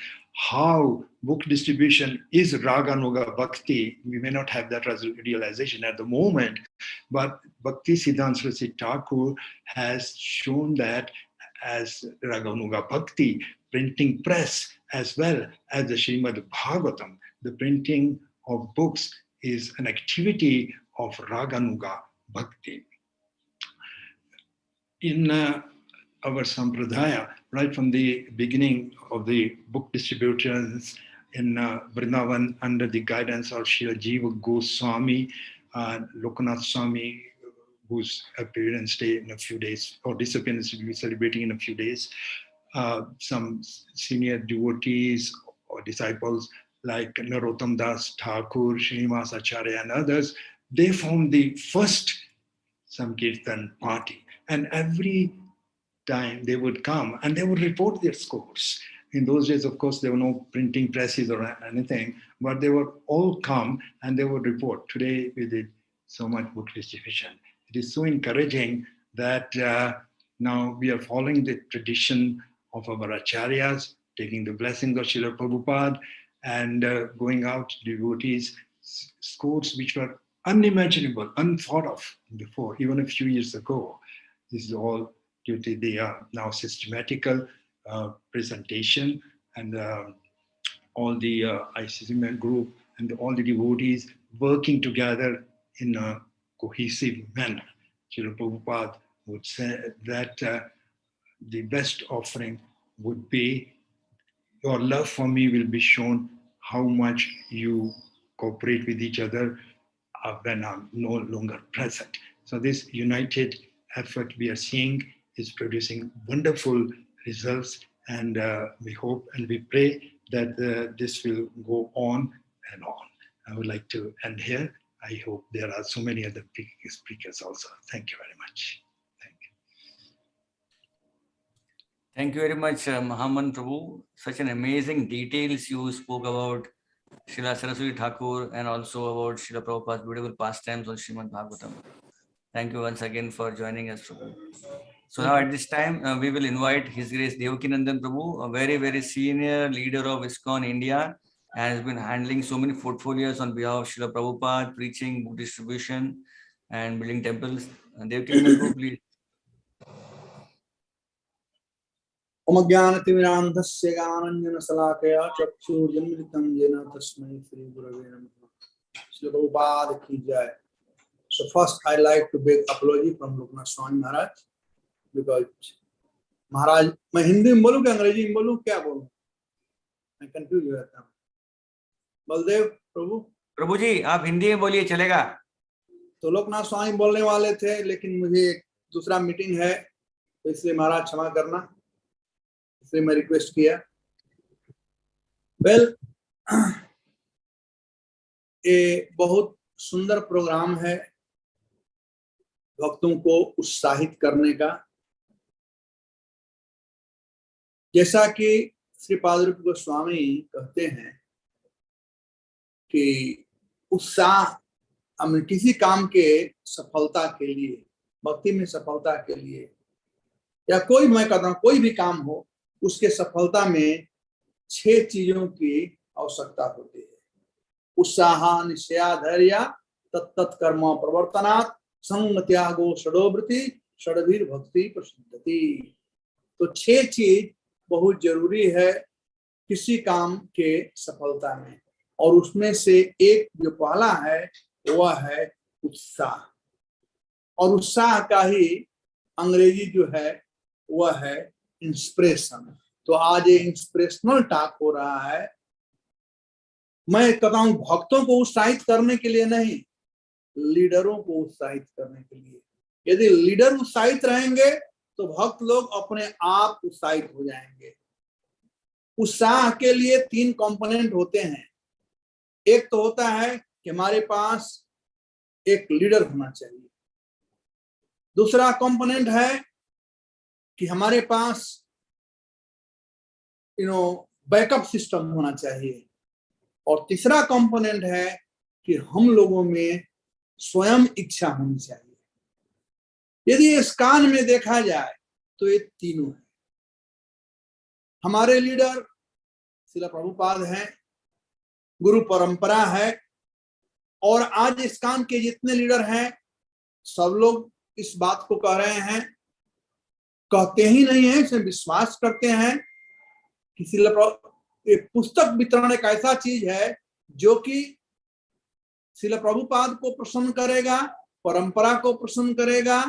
how book distribution is Raganuga Bhakti. We may not have that realization at the moment, but Bhakti Siddhanta Saraswati Thakur has shown that as Raganuga Bhakti, printing press as well as the Srimad Bhagavatam. The printing of books is an activity of Raganuga Bhakti. In our Sampradaya, right from the beginning of the book distributors in Vrindavan, under the guidance of Srila Jiva Goswami, Lokanath Swami, whose appearance day in a few days, or disappearance will be celebrating in a few days, some senior devotees or disciples like Narottam Das Thakur, Srinivas Acharya and others, they formed the first Sankirtan party. And every time they would come and they would report their scores. In those days, of course, there were no printing presses or anything, but they would all come and they would report. Today, we did so much book distribution. It is so encouraging that now we are following the tradition of our acharyas, taking the blessings of Srila Prabhupada and going out to devotees, scores which were unimaginable, unthought of before, even a few years ago. This is all due to the now systematical presentation and all the ISKCON group and all the devotees working together in a cohesive manner. Srila Prabhupada would say that the best offering would be your love for me will be shown how much you cooperate with each other when I'm no longer present. So this united effort we are seeing is producing wonderful results, and we hope and we pray that this will go on and on. I would like to end here. I hope there are so many other speakers also. Thank you very much. Thank you. Thank you very much, Mahaman Prabhu. Such an amazing details you spoke about Srila Saraswati Thakur and also about Srila Prabhupada's beautiful pastimes on Srimad Bhagavatam. Thank you once again for joining us, Prabhu. So now at this time, we will invite His Grace Devakinandan Prabhu, a very, very senior leader of ISKCON India, and has been handling so many portfolios on behalf of Srila Prabhupada, preaching, book distribution, and building temples. Devakinandan Prabhu, please. Om Jnanatimirandhasya Gyananjana Salakaya Chakshurjamritam Jena Tasmai Shri Gurave Namaha. Srila Prabhupada ki jai. So first I like to beg apology from Lokanath Swami Maharaj, because Maharaj, मैं हिंदी में बोलूं कि अंग्रेजी में बोलूं, क्या बोलूं, मैं कंफ्यूज हो जाता हूं. बलदेव प्रभु जी आप हिंदी में बोलिए, चलेगा. तो लोकनाथ स्वामी बोलने वाले थे, लेकिन मुझे एक दूसरा मीटिंग है, तो इसलिए महाराज क्षमा करना, इसलिए मैं रिक्वेस्ट किया. वेल, ये बहुत सुंदर प्रोग्राम है भक्तों को उत्साहित करने का. जैसा कि श्री पादरूप गोस्वामी कहते हैं कि उत्साह हम किसी काम के सफलता के लिए, भक्ति में सफलता के लिए, या कोई, मैं कहता हूं कोई भी काम हो, उसके सफलता में 6 चीजों की आवश्यकता होती है. उत्साह, निश्चय, धैर्य, तत्त कर्म प्रवर्तनात्, संग त्यागो षडोवृत्ति, षडभीर भक्ति प्रसिद्धति. तो 6 चीज बहुत जरूरी है किसी काम के सफलता में, और उसमें से एक जो पहला है वह है उत्साह. और उत्साह का ही अंग्रेजी जो है वह है इंस्पिरेशन. तो आज ये इंस्पिरेशनल टॉक हो रहा है. मैं कहता हूं भक्तों को उत्साहित करने के लिए नहीं, लीडरों को उत्साहित करने के लिए. यदि लीडर उत्साहित रहेंगे तो भक्त लोग अपने आप उत्साहित हो जाएंगे. उत्साह के लिए 3 कंपोनेंट होते हैं. एक तो होता है कि हमारे पास एक लीडर होना चाहिए, दूसरा कंपोनेंट है कि हमारे पास बैकअप सिस्टम होना चाहिए, और तीसरा कंपोनेंट है कि हम लोगों में स्वयं इच्छा होनी चाहिए। यदि इस कान में देखा जाए तो ये तीनों है। हमारे लीडर श्रील प्रभुपाद हैं, गुरु परंपरा है, और आज इस कान के जितने लीडर हैं सब लोग इस बात को कह रहे हैं, कहते ही नहीं है, इसे विश्वास करते हैं कि पुस्तक वितरण एक ऐसा चीज है जो कि श्रील प्रभुपाद को प्रसन्न करेगा, परंपरा को प्रसन्न करेगा,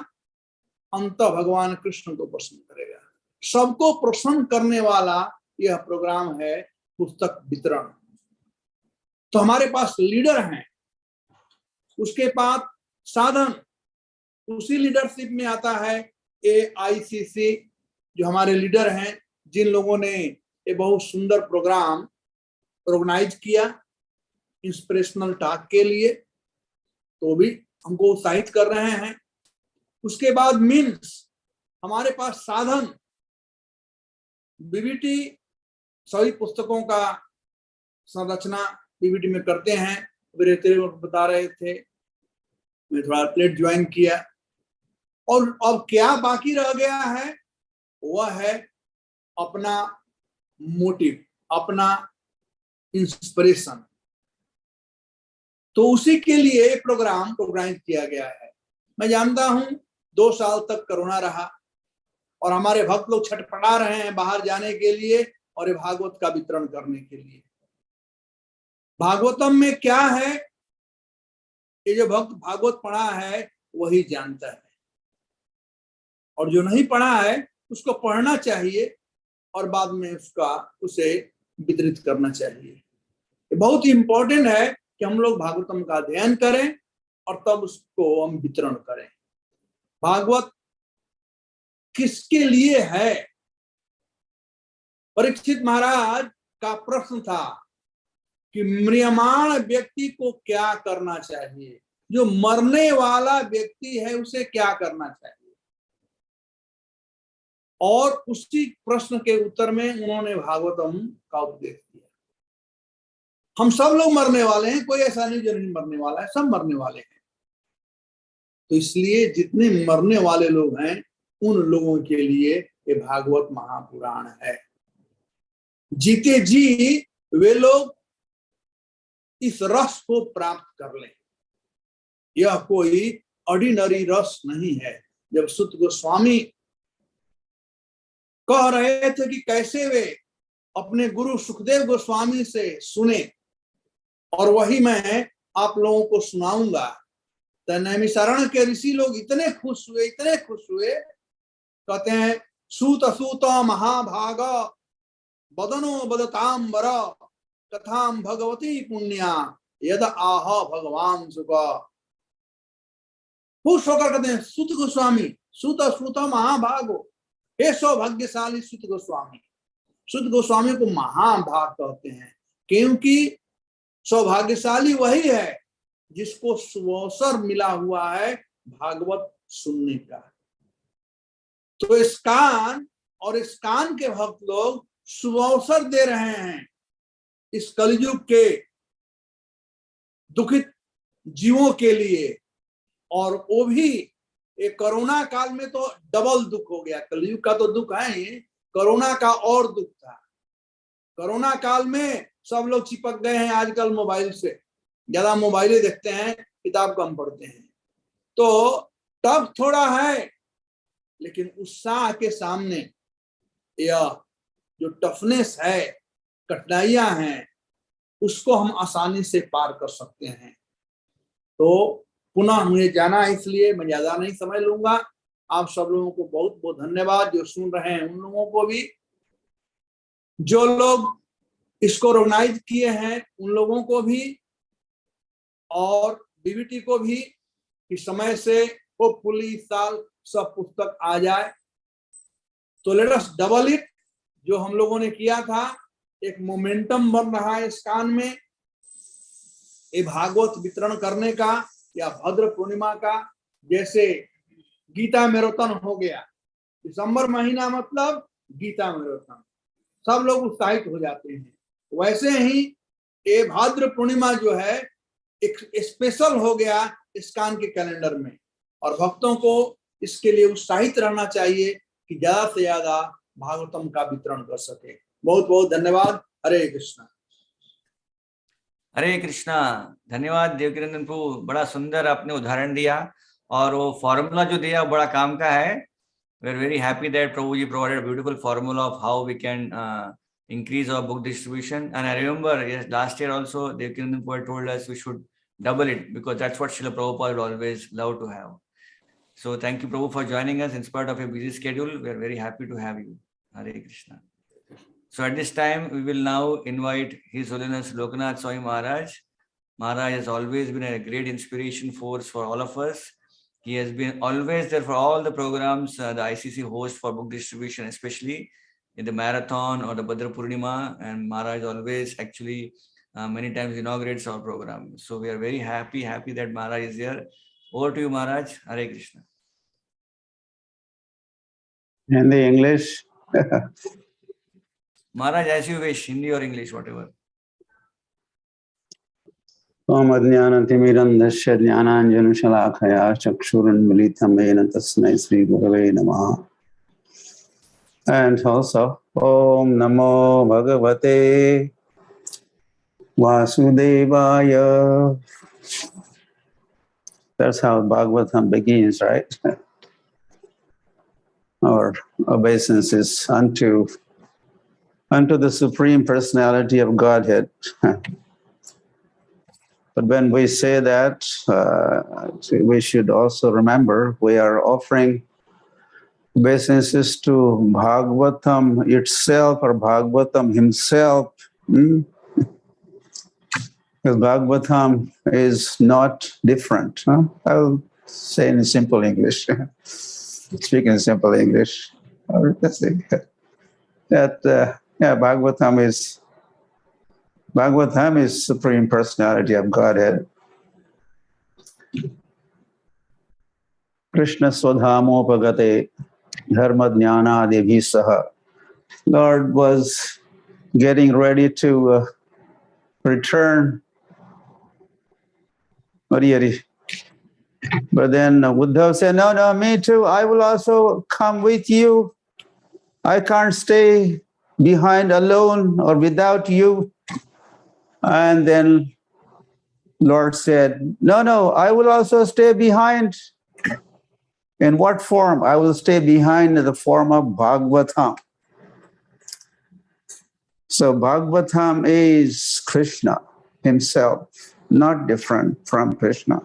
अंत भगवान कृष्ण को प्रसन्न करेगा। सबको प्रसन्न करने वाला यह प्रोग्राम है पुस्तक वितरण। तो हमारे पास लीडर हैं, उसके पास साधन, उसी लीडरशिप में आता है AICC, जो हमारे लीडर हैं, जिन लोगों ने ये बहुत सुंदर प्रोग्राम ऑर्गेनाइज किया इंस्पिरेशनल टॉक के लिए, तो भी हमको उत्साहित कर रहे हैं। उसके बाद मीन्स हमारे पास साधन, BBT, सभी पुस्तकों का संरचना BBT में करते हैं। बता रहे थे, मैं थोड़ा लेट ज्वाइन किया, और अब क्या बाकी रह गया है, वह है अपना मोटिव, अपना इंस्पिरेशन। तो उसी के लिए प्रोग्राम ऑर्गेनाइज किया गया है। मैं जानता हूं 2 साल तक कोरोना रहा और हमारे भक्त लोग छटपटा रहे हैं बाहर जाने के लिए और ये भागवत का वितरण करने के लिए। भागवतम में क्या है, ये जो भक्त भागवत पढ़ा है वही जानता है, और जो नहीं पढ़ा है उसको पढ़ना चाहिए और बाद में उसे वितरित करना चाहिए। ये बहुत ही इंपॉर्टेंट है कि हम लोग भागवतम का अध्ययन करें और तब उसको हम वितरण करें। भागवत किसके लिए है? परीक्षित महाराज का प्रश्न था कि म्रियमाण व्यक्ति को क्या करना चाहिए, जो मरने वाला व्यक्ति है उसे क्या करना चाहिए, और उसी प्रश्न के उत्तर में उन्होंने भागवतम का उपदेश दिया। हम सब लोग मरने वाले हैं, कोई ऐसा नहीं जो नहीं मरने वाला है, सब मरने वाले हैं। तो इसलिए जितने मरने वाले लोग हैं उन लोगों के लिए ये भागवत महापुराण है। जीते जी वे लोग इस रस को प्राप्त कर लें। यह कोई ऑर्डिनरी रस नहीं है। जब सुत गोस्वामी कह रहे थे कि कैसे वे अपने गुरु सुखदेव गोस्वामी से सुने और वही मैं आप लोगों को सुनाऊंगा, तो नैमिषारण्य के ऋषि लोग इतने खुश हुए, कहते हैं सूत सूत महाभाग बदनो बदताम वर कथाम भगवती पुण्या यद आह भगवान सुख। खुश होकर कहते हैं सुत गोस्वामी, सूत सूत महाभागो, हे सौभाग्यशाली सुत गोस्वामी। सुत गोस्वामी को महाभाग कहते हैं क्योंकि सौभाग्यशाली वही है जिसको सुअवसर मिला हुआ है भागवत सुनने का। तो इस कान के भक्त लोग सुअवसर दे रहे हैं इस कलयुग के दुखित जीवों के लिए, और वो भी एक कोरोना काल में तो डबल दुख हो गया। कलयुग का तो दुख है ही, कोरोना का और दुख था। कोरोना काल में सब लोग चिपक गए हैं आजकल मोबाइल से, ज्यादा मोबाइल देखते हैं, किताब कम पढ़ते हैं। तो टफ थोड़ा है, लेकिन उत्साह के सामने यह जो टफनेस है, कठिनाइयां हैं, उसको हम आसानी से पार कर सकते हैं। तो पुनः मुझे जाना है, इसलिए मैं ज्यादा नहीं समय लूंगा। आप सब लोगों को बहुत बहुत धन्यवाद, जो सुन रहे हैं उन लोगों को भी, जो लोग इसको ऑर्गेनाइज किए हैं उन लोगों को भी, और BBT को भी, कि समय से होपफुली इस साल सब पुस्तक आ जाए। तो लेट अस डबल इट। जो हम लोगों ने किया था, एक मोमेंटम बन रहा है इस कान में, ये भागवत वितरण करने का या भद्र पूर्णिमा का, जैसे गीता मैराथन हो गया, दिसंबर महीना मतलब गीता मैराथन, सब लोग उत्साहित हो जाते हैं। वैसे ही ये भाद्र पूर्णिमा जो है एक स्पेशल हो गया ISKCON के कैलेंडर में, और भक्तों को इसके लिए उत्साहित रहना चाहिए कि ज्यादा से ज्यादा भागवतम का वितरण कर सके। बहुत बहुत धन्यवाद। हरे कृष्णा। हरे कृष्णा। धन्यवाद देवकीनंदन प्रभु, बड़ा सुंदर आपने उदाहरण दिया और वो फॉर्मूला जो दिया बड़ा काम का है। We are very happy that Prabhu ji provided beautiful formula of how we can increase our book distribution. And I remember, yes, last year also Devakinandan Prabhu told us we should double it, because that's what Srila Prabhupada would always love to have. So thank you, Prabhu, for joining us in spite of your busy schedule. We are very happy to have you. Hare Krishna. So at this time, we will now invite His Holiness Lokanath Swami Maharaj. Maharaj has always been a great inspiration force for all of us. He has been always there for all the programs the ICC hosts for book distribution, especially in the marathon or the Bhadra Purnima, and Maharaj always actually many times inaugurates our program. So we are very happy that Maharaj is here. Over to you, Maharaj. Hare Krishna. In the English. Maharaj, as you wish, Hindi or English, whatever. Om Adnyanantimirandasya Jnananjanushalakaya Chakshurunmilitam Yena Tasmai Sri Gurave Namaha. And also, Om Namo Bhagavate Vasudevaya. That's how Bhagavatam begins, right? Our obeisance is unto the Supreme Personality of Godhead. But when we say that, we should also remember we are offering obeisances to Bhagavatam itself or Bhagavatam himself. Because Bhagavatam is not different. I'll say in simple English, speak in simple English. Let's see. Bhagavatam is Supreme Personality of Godhead. Krishna Swadhamopagate Dharma Jnana Devhisaha. Lord was getting ready to return. But then Uddhav said, no, me too. I will also come with you. I can't stay behind alone or without you. And then Lord said, no, I will also stay behind. In what form? I will stay behind in the form of Bhagavatam. So Bhagavatam is Krishna himself, not different from Krishna.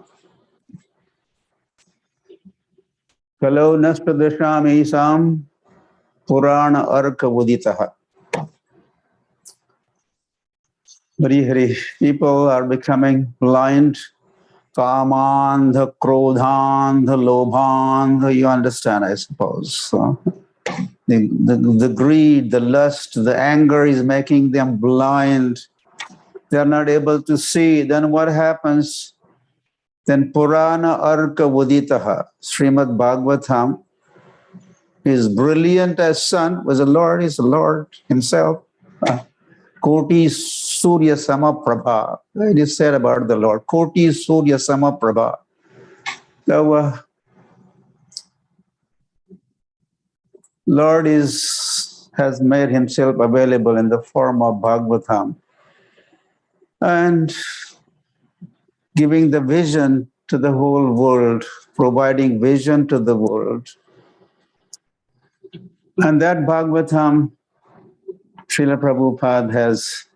Kalo nastadasham isam purana arka uditaha. Hari, people are becoming blind. Kamandha, krodhandha, lobhandha, you understand, I suppose. So the greed, the lust, the anger is making them blind. They are not able to see. Then what happens? Then Purana Arka Voditaha, Srimad Bhagavatam, is brilliant as sun. Was the Lord, is the Lord himself. Koti Surya Samaprabha. It is said about the Lord. Koti Surya Samaprabha. So, Lord has made himself available in the form of Bhagavatam and giving the vision to the whole world, providing vision to the world. And that Bhagavatam, Srila Prabhupada has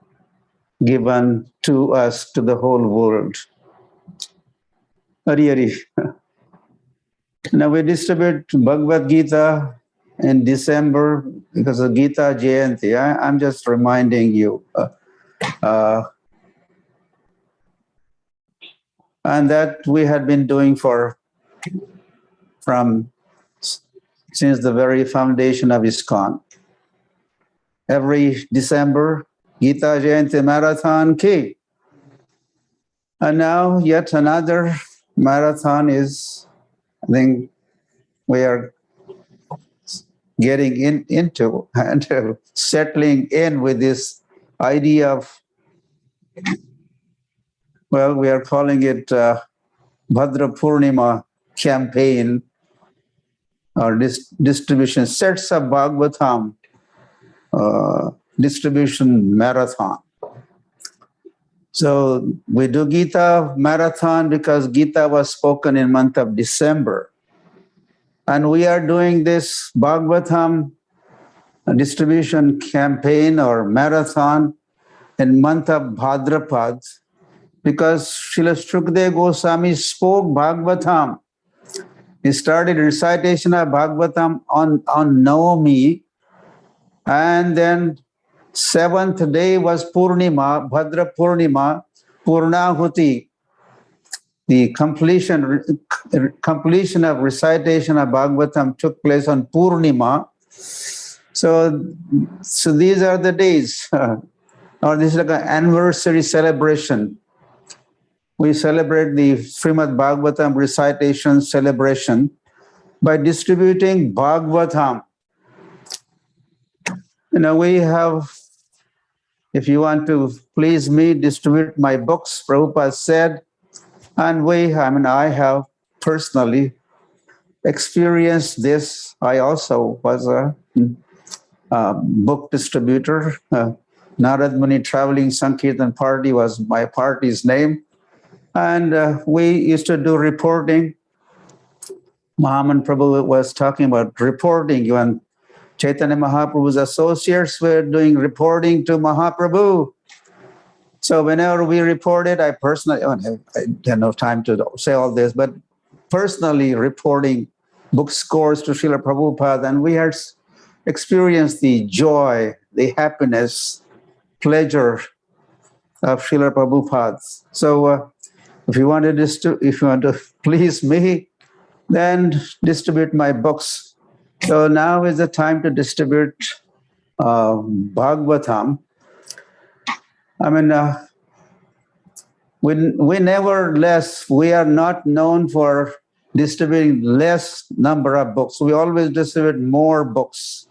given to us, to the whole world. Hari. Now we distribute Bhagavad Gita in December because of Gita Jayanti. I'm just reminding you. And that we had been doing since the very foundation of ISKCON. Every December, Gita Jayanti Marathon ki. And now yet another marathon is, I think we are getting into and settling in with this idea of, well, we are calling it Bhadra Purnima campaign or distribution, sets of Bhagavatam distribution marathon. So we do Gita marathon because Gita was spoken in month of December. And we are doing this Bhagavatam distribution campaign or marathon in month of Bhadrapad because Srila Shukdev Goswami spoke Bhagavatam. He started recitation of Bhagavatam on Navami, and then seventh day was Purnima, Bhadra Purnima, Purnahuti. The completion of recitation of Bhagavatam took place on Purnima. So these are the days, or this is like an anniversary celebration. We celebrate the Srimad Bhagavatam recitation celebration by distributing Bhagavatam. We have, if you want to please me, distribute my books, Prabhupada said. And I have personally experienced this. I also was a book distributor. Narad Muni Traveling Sankirtan Party was my party's name. And we used to do reporting. Mahaman Prabhu was talking about reporting. When Chaitanya Mahaprabhu's associates were doing reporting to Mahaprabhu. So whenever we reported, I personally, I had no time to say all this, but personally reporting book scores to Srila Prabhupada, and we had experienced the joy, the happiness, pleasure of Srila Prabhupada. So if you want to please me, then distribute my books. So now is the time to distribute Bhagavatam. We are not known for distributing less number of books. We always distribute more books.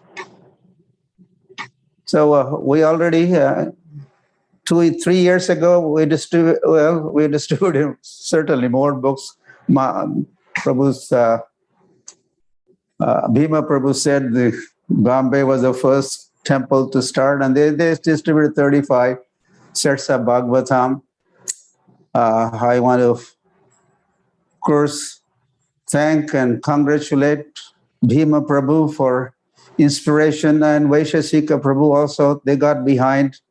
So we already, 2-3 years ago, we distributed certainly more books. Prabhu's, Bhima Prabhu said the Bombay was the first temple to start, and they distributed 35 sets of Bhagavatam. I want to, of course, thank and congratulate Bhima Prabhu for inspiration, and Vaisheshika Prabhu also. They got behind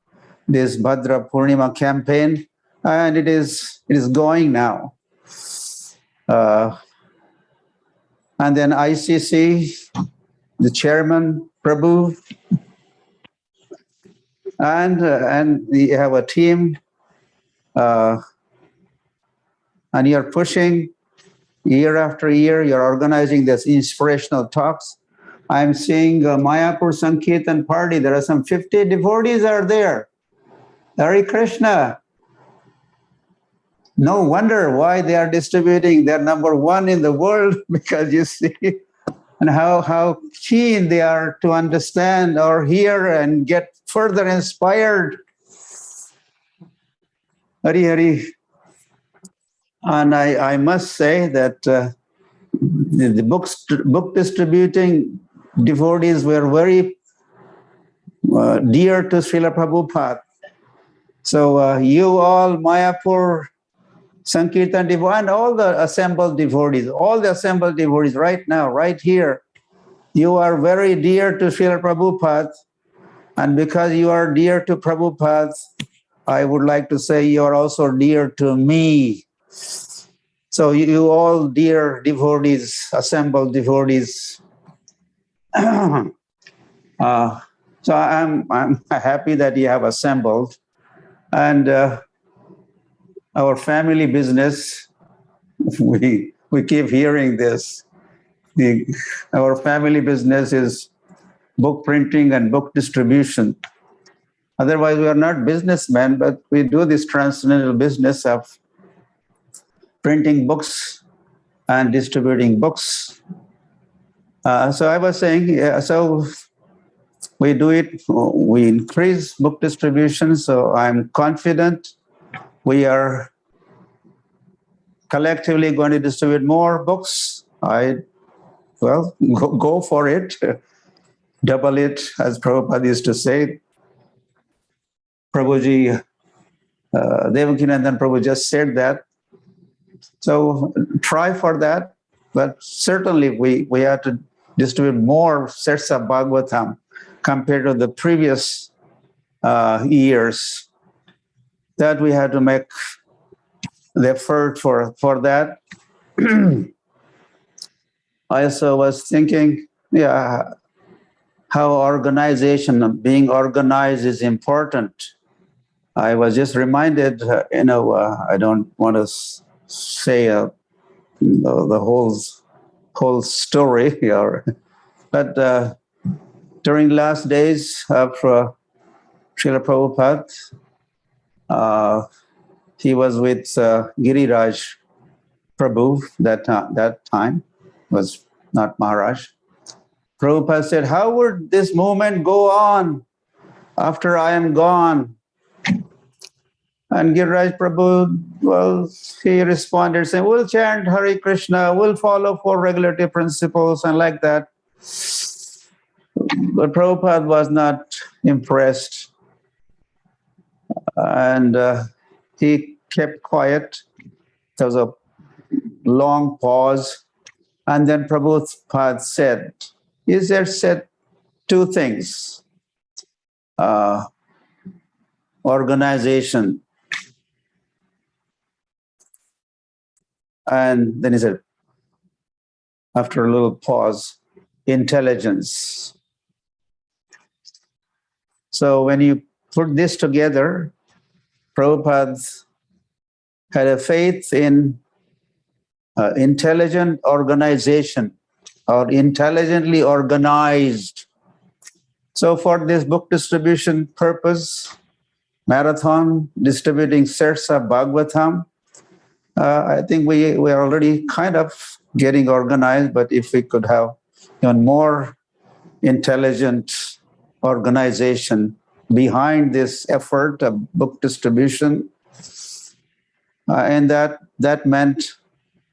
this Bhadra Purnima campaign, and it is going now. And then ICC, the chairman Prabhu, and we have a team, and you're pushing year after year. You're organizing this inspirational talks. I'm seeing Mayapur Sankirtan Party. There are some 50 devotees are there. Hare Krishna. No wonder why they are distributing. They're number one in the world because you see, and how keen they are to understand or hear and get further inspired. Hari Hari. And I must say that the book distributing devotees were very dear to Srila Prabhupada. So you all, Mayapur, Sankirtan devotees, and all the assembled devotees right now, right here, you are very dear to Srila Prabhupada. And because you are dear to Prabhupada, I would like to say you are also dear to me. So you all dear devotees, assembled devotees. So I'm happy that you have assembled. And our family business, we keep hearing this. Our family business is book printing and book distribution. Otherwise, we are not businessmen, but we do this transcendental business of printing books and distributing books. So I was saying, so we do it, we increase book distribution. So I'm confident we are collectively going to distribute more books. Go for it. Double it, as Prabhupada used to say. Prabhuji, Devakinandan Prabhu just said that. So try for that. But certainly we have to distribute more sets of Bhagavatam compared to the previous years. That we had to make the effort for that. I also was thinking, how organization, being organized is important. I was just reminded, I don't want to say the whole story here, but during last days of Srila Prabhupada, he was with Giriraj Prabhu that time, was not Maharaj. Prabhupada said, how would this movement go on after I am gone? And Giriraj Prabhu, he responded saying, we'll chant Hare Krishna, we'll follow 4 regulative principles and like that. But Prabhupada was not impressed. And he kept quiet. There was a long pause. And then Prabhupada said 2 things. Organization. And then he said, after a little pause, intelligence. So when you put this together, Prabhupada had a faith in intelligent organization or intelligently organized. So for this book distribution purpose, marathon, distributing sets of Bhagavatam, I think we are already kind of getting organized, but if we could have even more intelligent organization behind this effort of book distribution, and that meant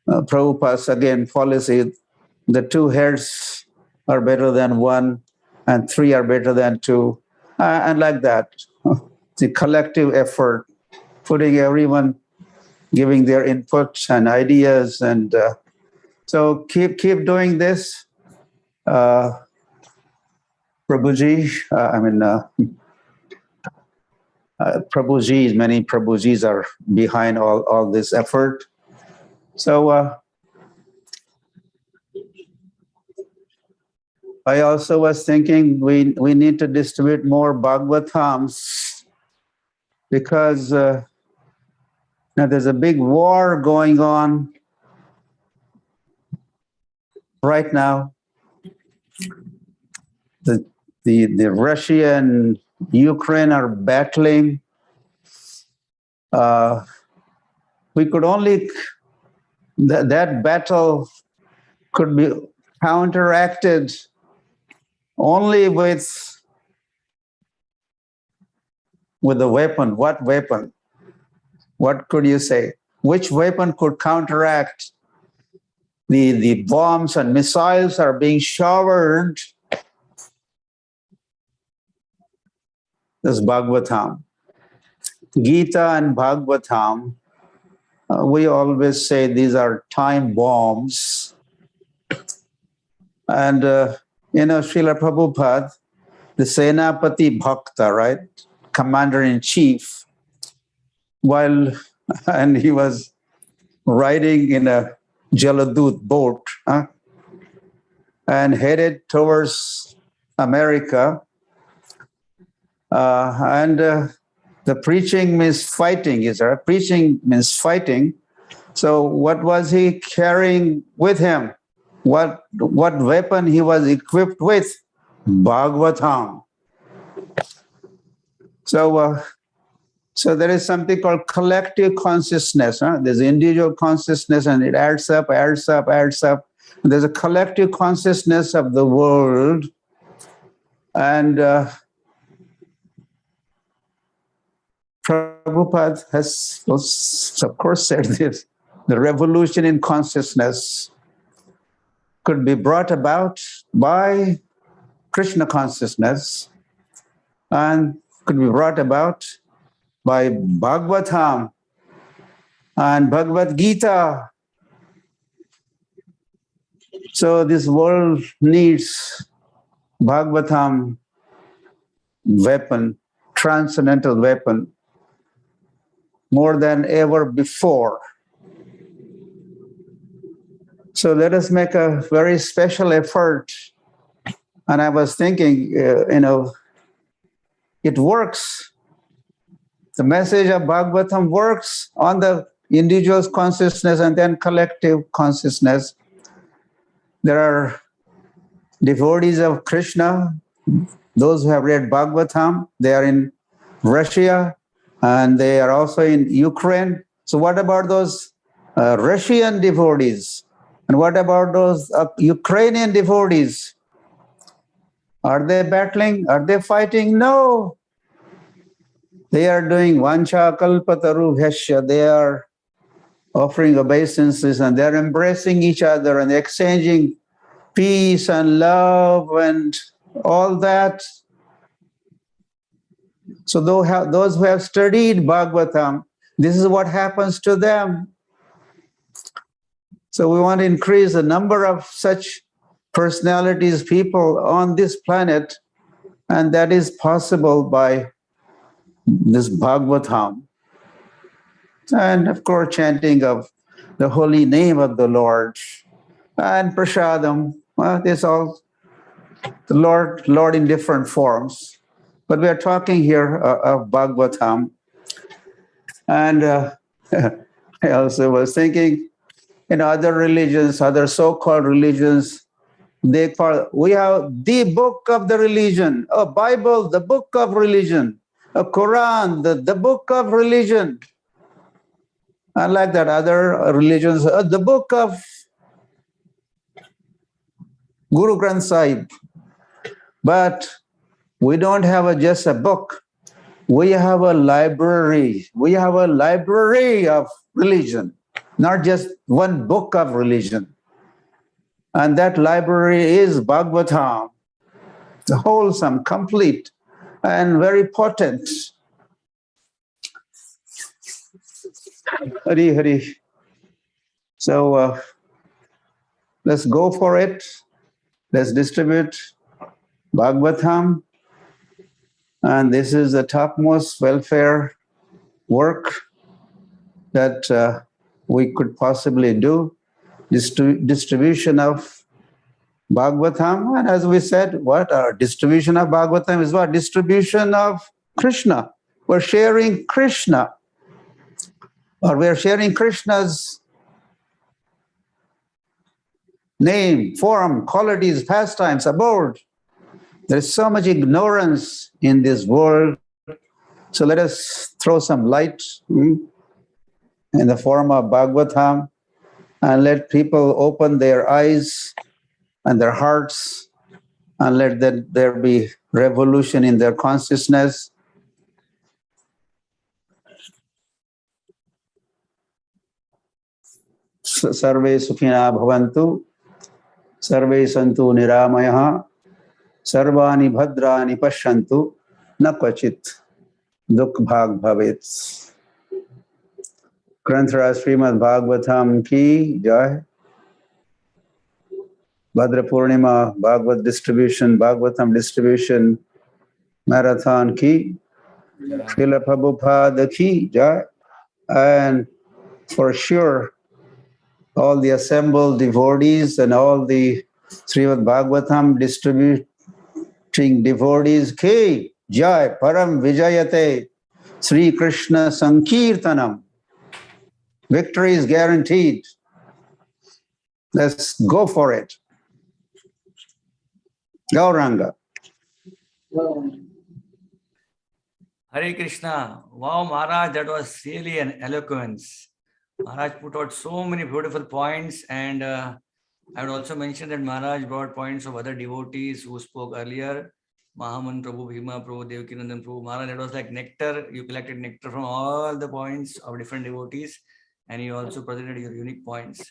Prabhupada's again policy, the 2 heads are better than 1 and 3 are better than 2, and like that. The collective effort, putting everyone, giving their inputs and ideas, and so keep doing this. Prabhuji, Prabhujis, many Prabhujis are behind all this effort. So I also was thinking we need to distribute more Bhagavatams because now there's a big war going on right now. The Russia and Ukraine are battling. We could only, that battle could be counteracted only with a weapon. What weapon? What could you say? Which weapon could counteract the bombs and missiles are being showered? This Bhagavatam. Gita and Bhagavatam, we always say these are time bombs. And, Srila Prabhupada, the Senapati Bhakta, right? Commander-in-Chief, and he was riding in a Jaladut boat and headed towards America. And the preaching means fighting, is there? Preaching means fighting. So what was he carrying with him? What weapon he was equipped with? Bhagavatam. So So there is something called collective consciousness. There's individual consciousness, and it adds up, adds up, adds up. There's a collective consciousness of the world. And Prabhupada has, of course, said this. The revolution in consciousness could be brought about by Krishna consciousness and could be brought about by Bhagavatam and Bhagavad Gita. So this world needs Bhagavatam weapon, transcendental weapon, more than ever before. So let us make a very special effort. And I was thinking, it works. The message of Bhagavatam works on the individual's consciousness and then collective consciousness. There are devotees of Krishna, those who have read Bhagavatam. They are in Russia and they are also in Ukraine. So what about those Russian devotees? And what about those Ukrainian devotees? Are they battling? Are they fighting? No. They are doing vancha kalpataru bhyasya. They are offering obeisances and they're embracing each other and exchanging peace and love and all that. So those who have studied Bhagavatam, this is what happens to them. So we want to increase the number of such personalities, people on this planet, and that is possible by this Bhagavatam. And of course, chanting of the holy name of the Lord and prasadam. Well, it's all the Lord in different forms. But we are talking here of Bhagavatam. And I also was thinking, in other religions, other so-called religions, we have the book of the religion, a Bible, the book of religion, a Quran, the book of religion. Unlike that, other religions, the book of Guru Granth Sahib. But we don't have just a book. We have a library. We have a library of religion, not just one book of religion. And that library is Bhagavatam, the wholesome, complete, and very potent. Hari Hari. So let's go for it. Let's distribute Bhagavatam. And this is the topmost welfare work that we could possibly do. Distribution of Bhagavatam. And as we said, what our distribution of Bhagavatam is what? Distribution of Krishna. We're sharing Krishna. Or we're sharing Krishna's name, form, qualities, pastimes, abode. There's so much ignorance in this world. So let us throw some light in the form of Bhagavatam and let people open their eyes and their hearts and let there be revolution in their consciousness. Sarve sukhina bhavantu, sarve santu niramayaha, sarvani bhadrani pashyantu, na kvachit dukh bhag bhavet. Granthara Srimad Bhagavatam ki jai. Bhadra Purnima Bhagavatam distribution marathon ki. Srila Prabhupada ki jai. And for sure, all the assembled devotees and all the Srimad Bhagavatam distributing devotees ki jai. Param Vijayate Sri Krishna Sankirtanam. Victory is guaranteed. Let's go for it. Gauranga. Hare Krishna. Wow, Maharaj, that was really an eloquence. Maharaj put out so many beautiful points, and I would also mention that Maharaj brought points of other devotees who spoke earlier. Mahaman Prabhu, Bhima Prabhu, Devakinandan Prabhu. Maharaj, it was like nectar. You collected nectar from all the points of different devotees, and you also presented your unique points.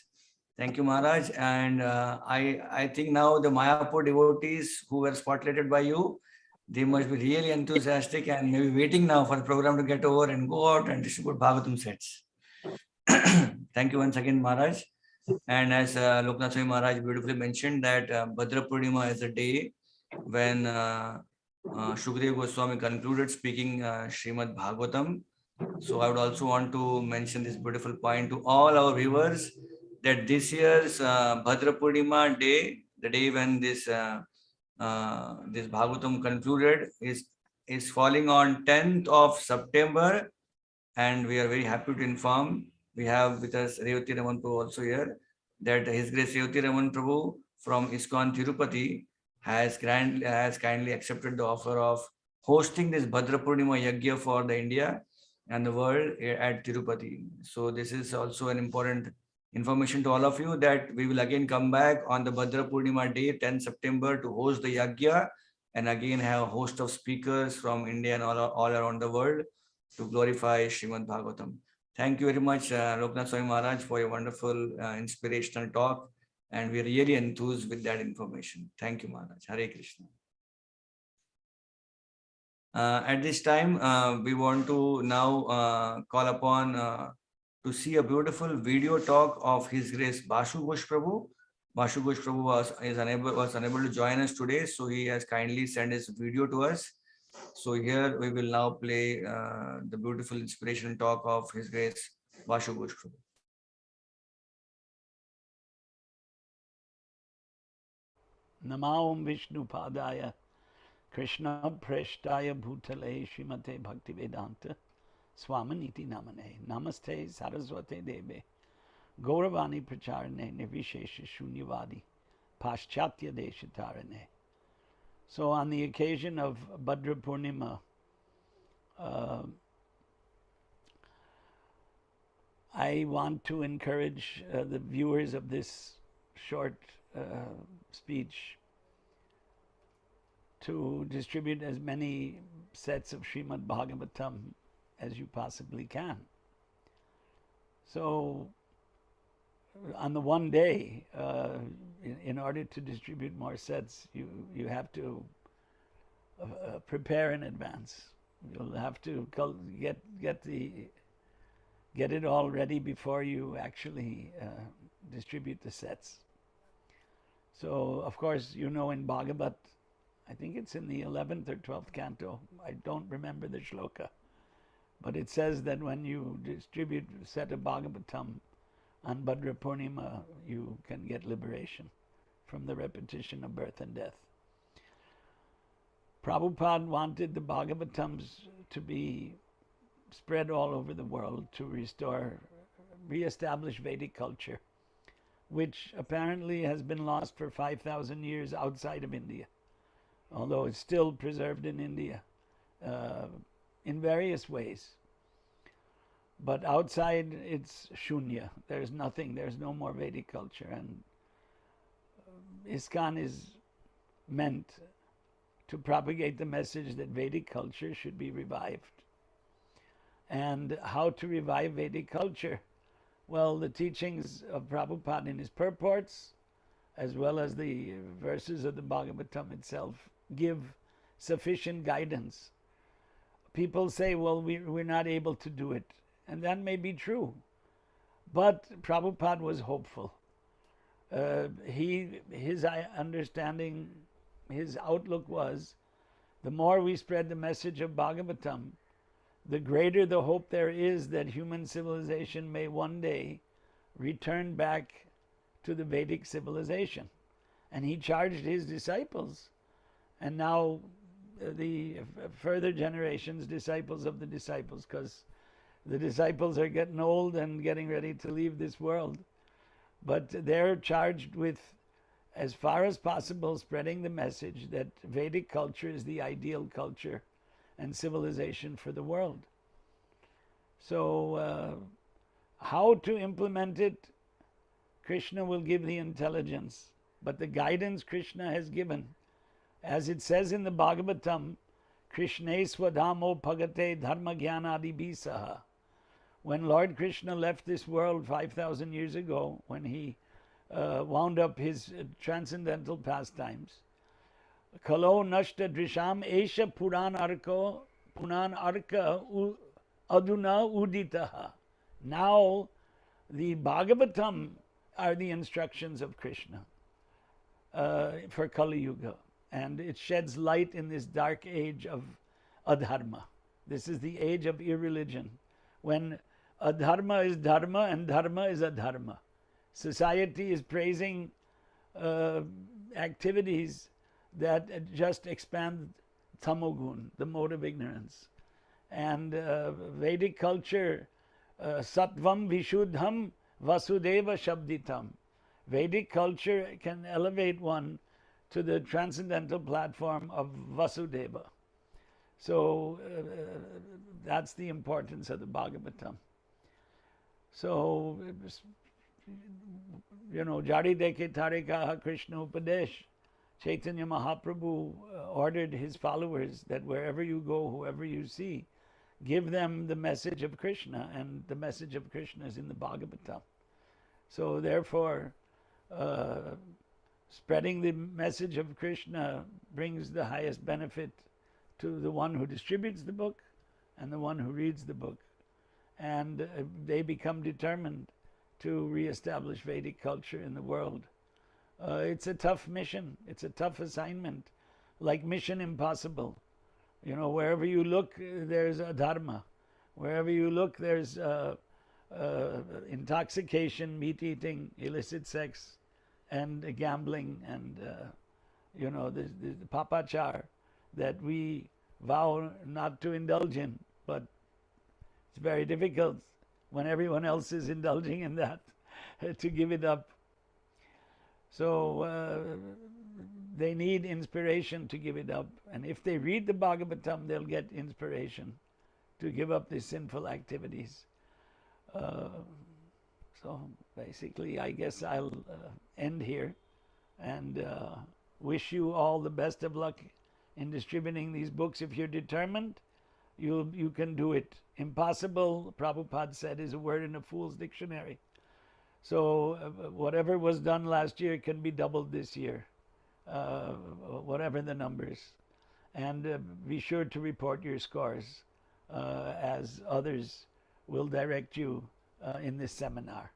Thank you, Maharaj. And I think now the Mayapur devotees who were spotlighted by you, they must be really enthusiastic and maybe waiting now for the program to get over and go out and distribute Bhagavatam sets. Thank you once again, Maharaj. And as Loknath Swami Maharaj beautifully mentioned that Bhadra Purnima is a day when Shukdev Goswami concluded speaking Srimad Bhagavatam. So I would also want to mention this beautiful point to all our viewers that this year's Bhadra Purnima day, the day when this Bhagavatam concluded, is falling on 10th of September, and we are very happy to inform we have with us Revati Raman Prabhu also here, that His Grace Revati Raman Prabhu from ISKCON Tirupati has kindly accepted the offer of hosting this Bhadra Purnima Yagya for the India and the world at Tirupati. So this is also an important information to all of you that we will again come back on the Bhadra Purnima day, 10 September, to host the Yagya and again have a host of speakers from India and all around the world to glorify Srimad Bhagavatam. Thank you very much, Loknath Swami Maharaj, for your wonderful inspirational talk. And we are really enthused with that information. Thank you, Maharaj. Hare Krishna. At this time, we want to now call upon to see a beautiful video talk of His Grace Bashu Ghosh Prabhu. Bashu Ghosh Prabhu was unable to join us today, so he has kindly sent his video to us. So here we will now play the beautiful inspirational talk of His Grace Bashu Ghosh Prabhu. Namaum Vishnu Padaya Krishna Preshtaya Bhutale Srimate Bhaktivedanta Swaminiti Namane Namaste Saraswate Deve Gauravani Pracharane Nirvishesha Shunyavadi Paschatya Deshatarane. So on the occasion of Bhadra Purnima, I want to encourage the viewers of this short speech to distribute as many sets of Srimad Bhagavatam as you possibly can. So on the one day, in order to distribute more sets, you have to prepare in advance. You'll have to get it all ready before you actually distribute the sets. So, of course, you know in Bhagavat, I think it's in the 11th or 12th canto, I don't remember the shloka, but it says that when you distribute a set of Bhagavatam on Bhadra Purnima, you can get liberation from the repetition of birth and death. Prabhupada wanted the Bhagavatams to be spread all over the world to re-establish Vedic culture, which apparently has been lost for 5,000 years outside of India, although it's still preserved in India in various ways. But outside, it's shunya. There's nothing. There's no more Vedic culture. And ISKCON is meant to propagate the message that Vedic culture should be revived. And how to revive Vedic culture? Well, the teachings of Prabhupada in his purports, as well as the verses of the Bhagavatam itself, give sufficient guidance. People say, well, we're not able to do it. And that may be true. But Prabhupada was hopeful. His understanding, his outlook was, the more we spread the message of Bhagavatam, the greater the hope there is that human civilization may one day return back to the Vedic civilization. And he charged his disciples, and now the further generations, disciples of the disciples, because the disciples are getting old and getting ready to leave this world. But they're charged with, as far as possible, spreading the message that Vedic culture is the ideal culture and civilization for the world. So how to implement it, Krishna will give the intelligence, but the guidance Krishna has given, as it says in the Bhagavatam, Krishne swadhamo bhagate dharma jnanadi bisaha. When Lord Krishna left this world 5,000 years ago, when he wound up his transcendental pastimes, Kalo nashta drisham esha puran arka aduna uditaha. Now the Bhagavatam are the instructions of Krishna for Kali Yuga, and it sheds light in this dark age of adharma. This is the age of irreligion, when adharma is dharma and dharma is adharma. Society is praising activities that just expand tamogun, the mode of ignorance. And Vedic culture, sattvam vishuddham vasudeva shabditam. Vedic culture can elevate one to the transcendental platform of Vasudeva. So that's the importance of the Bhagavatam. So, Jari Deke Tarikaha Krishna Upadesh. Chaitanya Mahaprabhu ordered his followers that wherever you go, whoever you see, give them the message of Krishna, and the message of Krishna is in the Bhagavatam. So therefore, spreading the message of Krishna brings the highest benefit to the one who distributes the book and the one who reads the book. And they become determined to reestablish Vedic culture in the world. It's a tough mission. It's a tough assignment, like Mission Impossible. Wherever you look, there's adharma. Wherever you look, there's intoxication, meat eating, illicit sex, and gambling, and the papachar that we vow not to indulge in. But it's very difficult when everyone else is indulging in that to give it up. So they need inspiration to give it up. And if they read the Bhagavatam, they'll get inspiration to give up these sinful activities. So basically, I guess I'll end here and wish you all the best of luck in distributing these books. If you're determined, you can do it. Impossible, Prabhupada said, is a word in a fool's dictionary. So whatever was done last year can be doubled this year, whatever the numbers. And be sure to report your scores as others will direct you in this seminar.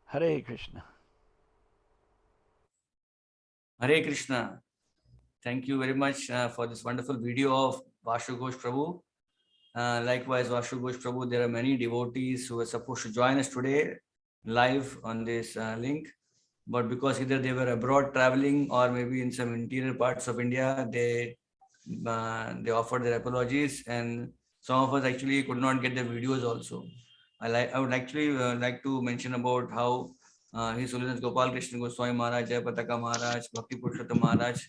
Hare Krishna. Hare Krishna. Thank you very much for this wonderful video of Vashu Ghosh Prabhu. Likewise, Vashu Ghosh Prabhu, there are many devotees who were supposed to join us today live on this link, but because either they were abroad traveling or maybe in some interior parts of India, they offered their apologies, and some of us actually could not get the videos also. I would actually like to mention about how His Holiness Gopal Krishna Goswami Maharaj, Jai Pataka Maharaj, Bhakti Purushottam Maharaj,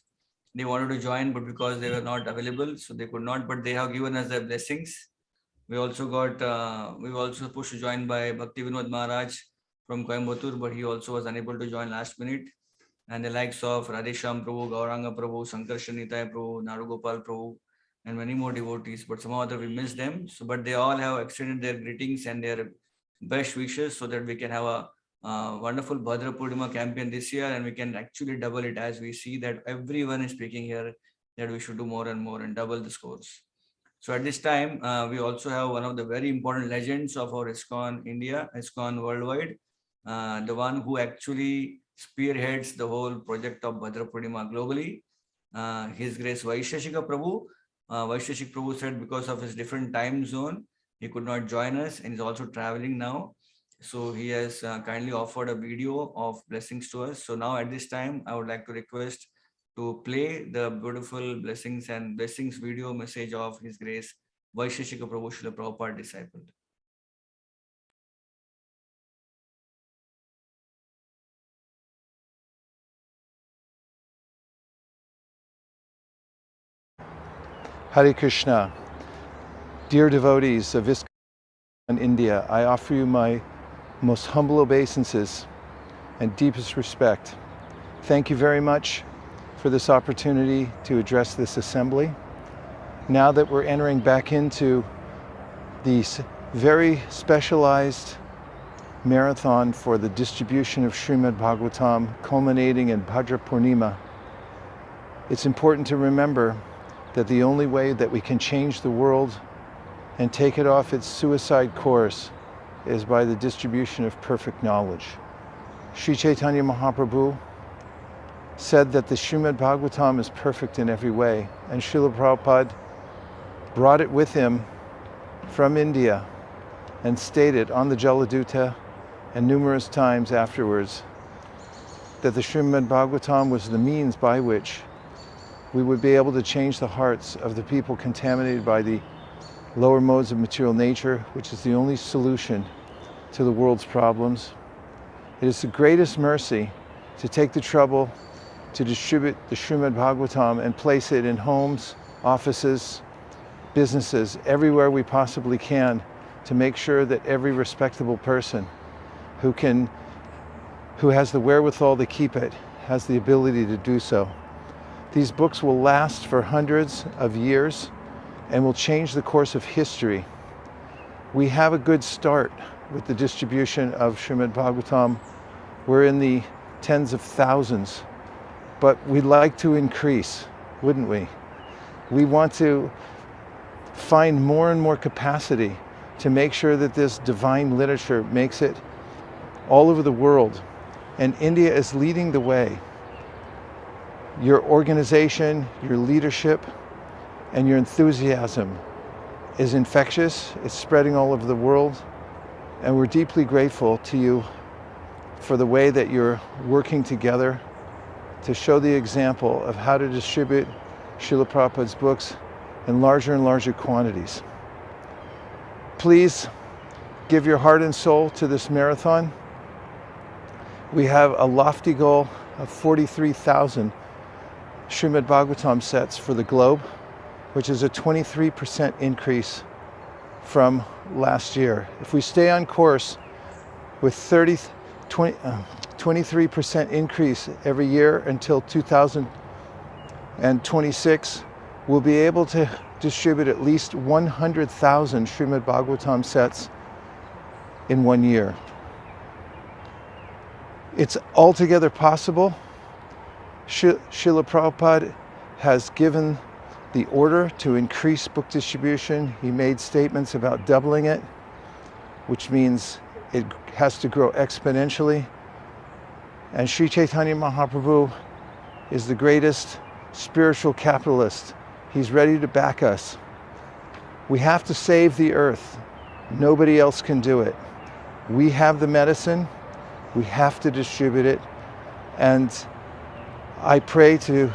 they wanted to join, but because they were not available, so they could not, but they have given us their blessings. We also got, we were also supposed to join by Bhakti Vinod Maharaj from Coimbatore, but he also was unable to join last minute. And the likes of Radhesham Prabhu, Gauranga Prabhu, Sankarshan Nitai Prabhu, Narugopal Prabhu, and many more devotees, but somehow or other we missed them. So, but they all have extended their greetings and their best wishes so that we can have a wonderful Bhadra Purnima campaign this year, and we can actually double it, as we see that everyone is speaking here that we should do more and more and double the scores. So at this time, we also have one of the very important legends of our ISKCON India, ISKCON worldwide, the one who actually spearheads the whole project of Bhadra Purnima globally, His Grace Vaisheshika Prabhu. Vaisheshik Prabhu said because of his different time zone, he could not join us, and he's also traveling now. So he has kindly offered a video of blessings to us. So now at this time, I would like to request to play the beautiful blessings and blessings video message of His Grace Vaisheshika Prabhu Srila Prabhupada disciple. Hare Krishna. Dear devotees of ISKCON India, I offer you my most humble obeisances and deepest respect. Thank you very much for this opportunity to address this assembly. Now that we're entering back into the very specialized marathon for the distribution of Srimad Bhagavatam, culminating in Bhadra Purnima, it's important to remember that the only way that we can change the world and take it off its suicide course is by the distribution of perfect knowledge. Sri Chaitanya Mahaprabhu said that the Srimad Bhagavatam is perfect in every way, and Srila Prabhupada brought it with him from India and stated on the Jaladuta and numerous times afterwards that the Srimad Bhagavatam was the means by which we would be able to change the hearts of the people contaminated by the lower modes of material nature, which is the only solution to the world's problems. It is the greatest mercy to take the trouble to distribute the Srimad Bhagavatam and place it in homes, offices, businesses, everywhere we possibly can, to make sure that every respectable person who has the wherewithal to keep it has the ability to do so. These books will last for hundreds of years and will change the course of history. We have a good start with the distribution of Srimad Bhagavatam. We're in the tens of thousands, but we'd like to increase, wouldn't we? We want to find more and more capacity to make sure that this divine literature makes it all over the world. And India is leading the way. Your organization, your leadership, and your enthusiasm is infectious. It's spreading all over the world. And we're deeply grateful to you for the way that you're working together to show the example of how to distribute Srila Prabhupada's books in larger and larger quantities. Please give your heart and soul to this marathon. We have a lofty goal of 43,000 Srimad Bhagavatam sets for the globe, which is a 23% increase from last year. If we stay on course with 23% increase every year until 2026, we'll be able to distribute at least 100,000 Srimad Bhagavatam sets in 1 year. It's altogether possible. Srila Prabhupada has given the order to increase book distribution. He made statements about doubling it, which means it has to grow exponentially. And Sri Chaitanya Mahaprabhu is the greatest spiritual capitalist. He's ready to back us. We have to save the earth. Nobody else can do it. We have the medicine. We have to distribute it. And I pray to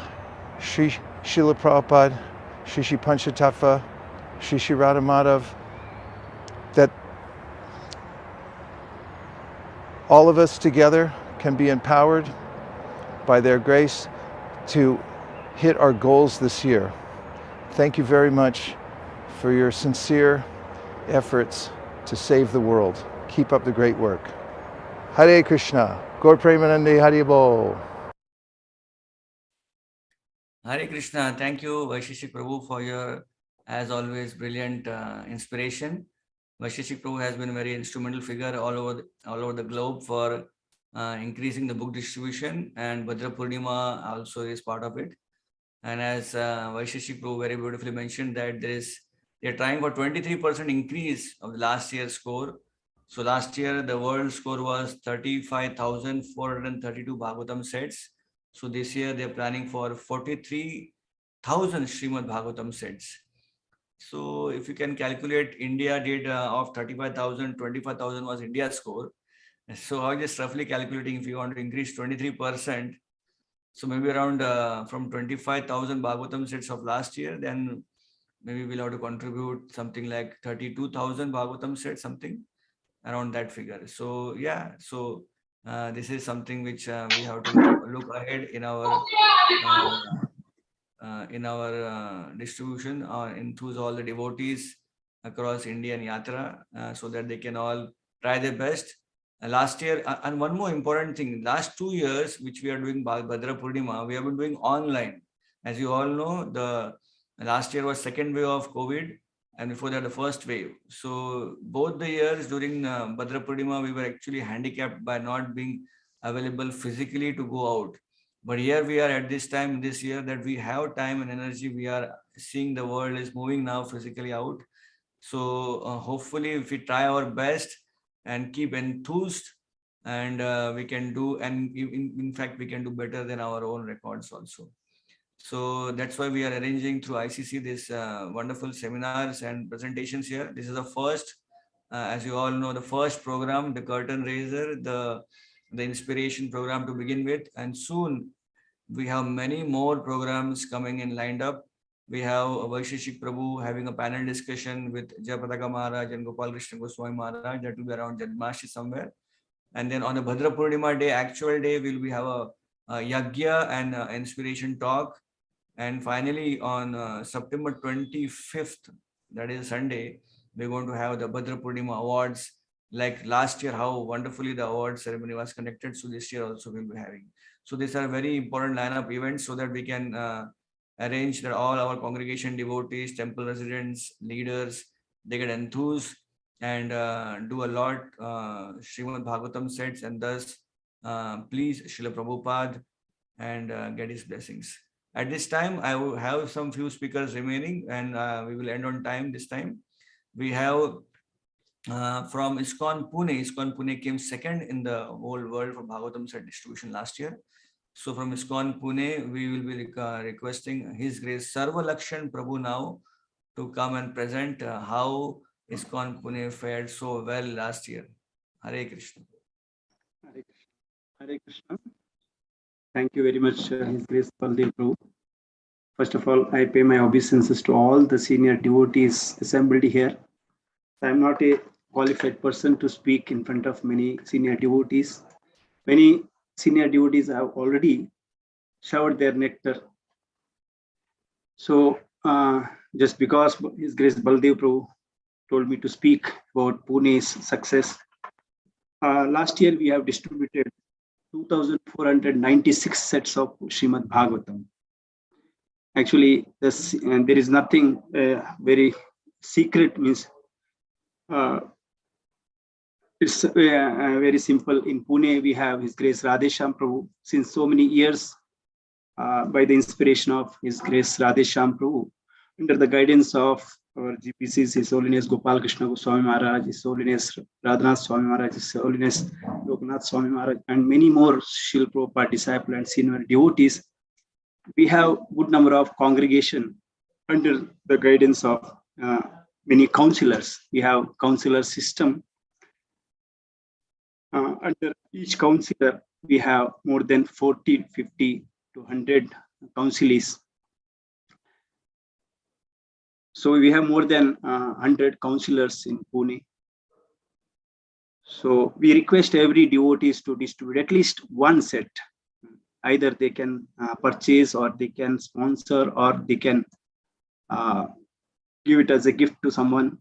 Srila Prabhupada, Shri Panchatattva, Shri Radha Madhav, that all of us together can be empowered by their grace to hit our goals this year. Thank you very much for your sincere efforts to save the world. Keep up the great work. Hare Krishna. Gaur Premanande Hare Bol. Hare Krishna. Thank you, Vaisheshik Prabhu, for your, as always, brilliant inspiration. Vaisheshik Prabhu has been a very instrumental figure all over the globe for increasing the book distribution, and Bhadra Purnima also is part of it. And as Vaisheshik Prabhu very beautifully mentioned, that they're trying for 23% increase of the last year's score. So last year, the world score was 35,432 Bhagavatam sets. So this year, they're planning for 43,000 Srimad Bhagavatam sets. So if you can calculate, India did of 35,000, 25,000 was India's score. So I was just roughly calculating, if you want to increase 23%, so maybe around from 25,000 Bhagavatam sets of last year, then maybe we'll have to contribute something like 32,000 Bhagavatam sets, something around that figure. So yeah, so this is something which we have to look ahead in our in our distribution, enthuse all the devotees across India and Yatra, so that they can all try their best. Last year, and one more important thing, last 2 years, which we are doing Bhadra Purnima, we have been doing online. As you all know, the last year was second wave of COVID, and before that the first wave. So both the years during Bhadra Purnima, we were actually handicapped by not being available physically to go out. But here we are at this time this year that we have time and energy. We are seeing the world is moving now physically out. So hopefully, if we try our best and keep enthused, and we can do, and in fact, we can do better than our own records also. So that's why we are arranging through ICC this wonderful seminars and presentations here. This is the first, as you all know, the first program, the curtain raiser, the inspiration program to begin with, and soon we have many more programs coming in lined up. We have Vaisheshik Prabhu having a panel discussion with Jayapataka Maharaj and Gopal Krishna Goswami Maharaj. That will be around Janmashi somewhere. And then on the Bhadra Purnima day, actual day, we have a Yagya and inspiration talk. And finally, on September 25th, that is Sunday, we're going to have the Bhadra Purnima Awards. Like last year, how wonderfully the award ceremony was conducted. So this year also we'll be having. So these are very important lineup events so that we can arrange that all our congregation devotees, temple residents, leaders, they get enthused and do a lot Srimad Bhagavatam sets, and thus please Srila Prabhupada and get his blessings. At this time, I will have some few speakers remaining, and we will end on time this time. We have from ISKCON Pune. ISKCON Pune came second in the whole world for Bhagavatam set distribution last year. So from ISKCON Pune, we will be requesting His Grace Sarva Lakshan Prabhu now to come and present how ISKCON Pune fared so well last year. Hare Krishna. Hare Krishna. Hare Krishna. Thank you very much, His Grace Baldev Prabhu. First of all, I pay my obeisances to all the senior devotees assembled here. I am not a qualified person to speak in front of many senior devotees. Many senior devotees have already showered their nectar. So just because His Grace Baldev Prabhu told me to speak about Pune's success, last year we have distributed 2,496 sets of Srimad Bhagavatam. Actually, there is nothing very secret, means it's very simple. In Pune, we have His Grace Radhesham Prabhu since so many years, by the inspiration of His Grace Radhesham Prabhu, under the guidance of our GPCs, His Holiness Gopal Krishna Goswami Maharaj, His Holiness Radhanath Swami Maharaj, His Holiness Lokanath Swami Maharaj, and many more Srila Prabhupada disciple and senior devotees. We have good number of congregation under the guidance of many counselors. We have counselor system. Under each counselor, we have more than 40, 50 to 100 counselees. So we have more than 100 counselors in Pune. So we request every devotees to distribute at least one set. Either they can purchase, or they can sponsor, or they can give it as a gift to someone.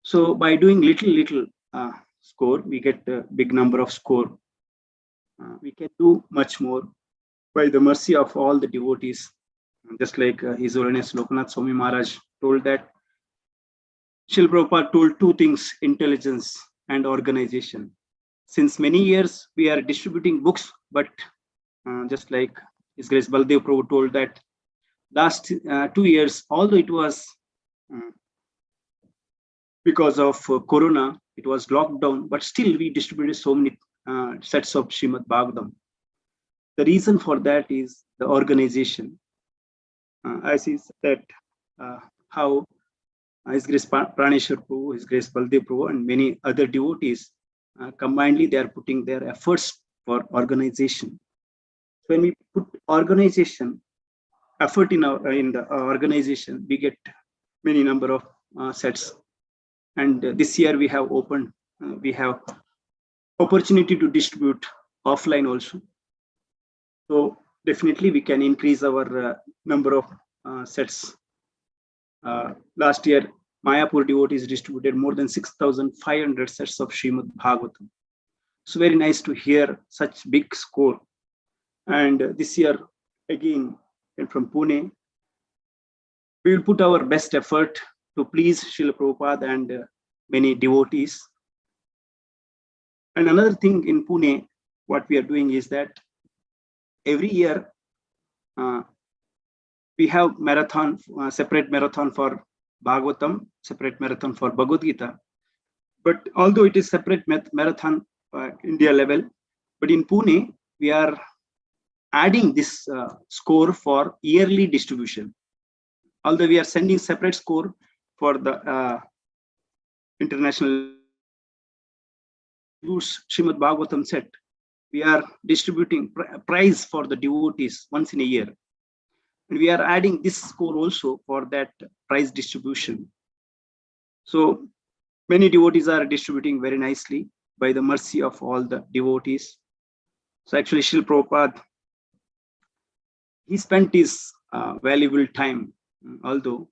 So by doing little score, we get a big number of score. We can do much more by the mercy of all the devotees. Just like His Holiness Lokanath Swami Maharaj told that Srila Prabhupada told two things: intelligence and organization. Since many years we are distributing books, but just like His Grace Baldev Prabhu told that last 2 years, although it was because of Corona, it was locked down, but still we distributed so many sets of Srimad Bhagavatam. The reason for that is the organization. I see that how His Grace Praneshwar Prabhu, His Grace Baldev Prabhu, and many other devotees combinedly they are putting their efforts for organization. When we put organization effort in the organization, we get many number of sets. And this year we have opened, we have opportunity to distribute offline also. So definitely we can increase our number of sets. Last year, Mayapur devotees distributed more than 6,500 sets of Srimad Bhagavatam. So very nice to hear such big score. And this year, again, and from Pune, we will put our best effort to please Srila Prabhupada and many devotees. And another thing in Pune, what we are doing is that every year we have marathon, separate marathon for Bhagavatam, separate marathon for Bhagavad Gita. But although it is separate marathon India level, but in Pune, we are adding this score for yearly distribution. Although we are sending separate score for the international Srimad Bhagavatam set, we are distributing prize for the devotees once in a year. And we are adding this score also for that prize distribution. So many devotees are distributing very nicely by the mercy of all the devotees. So actually, Srila Prabhupada, he spent his valuable time, although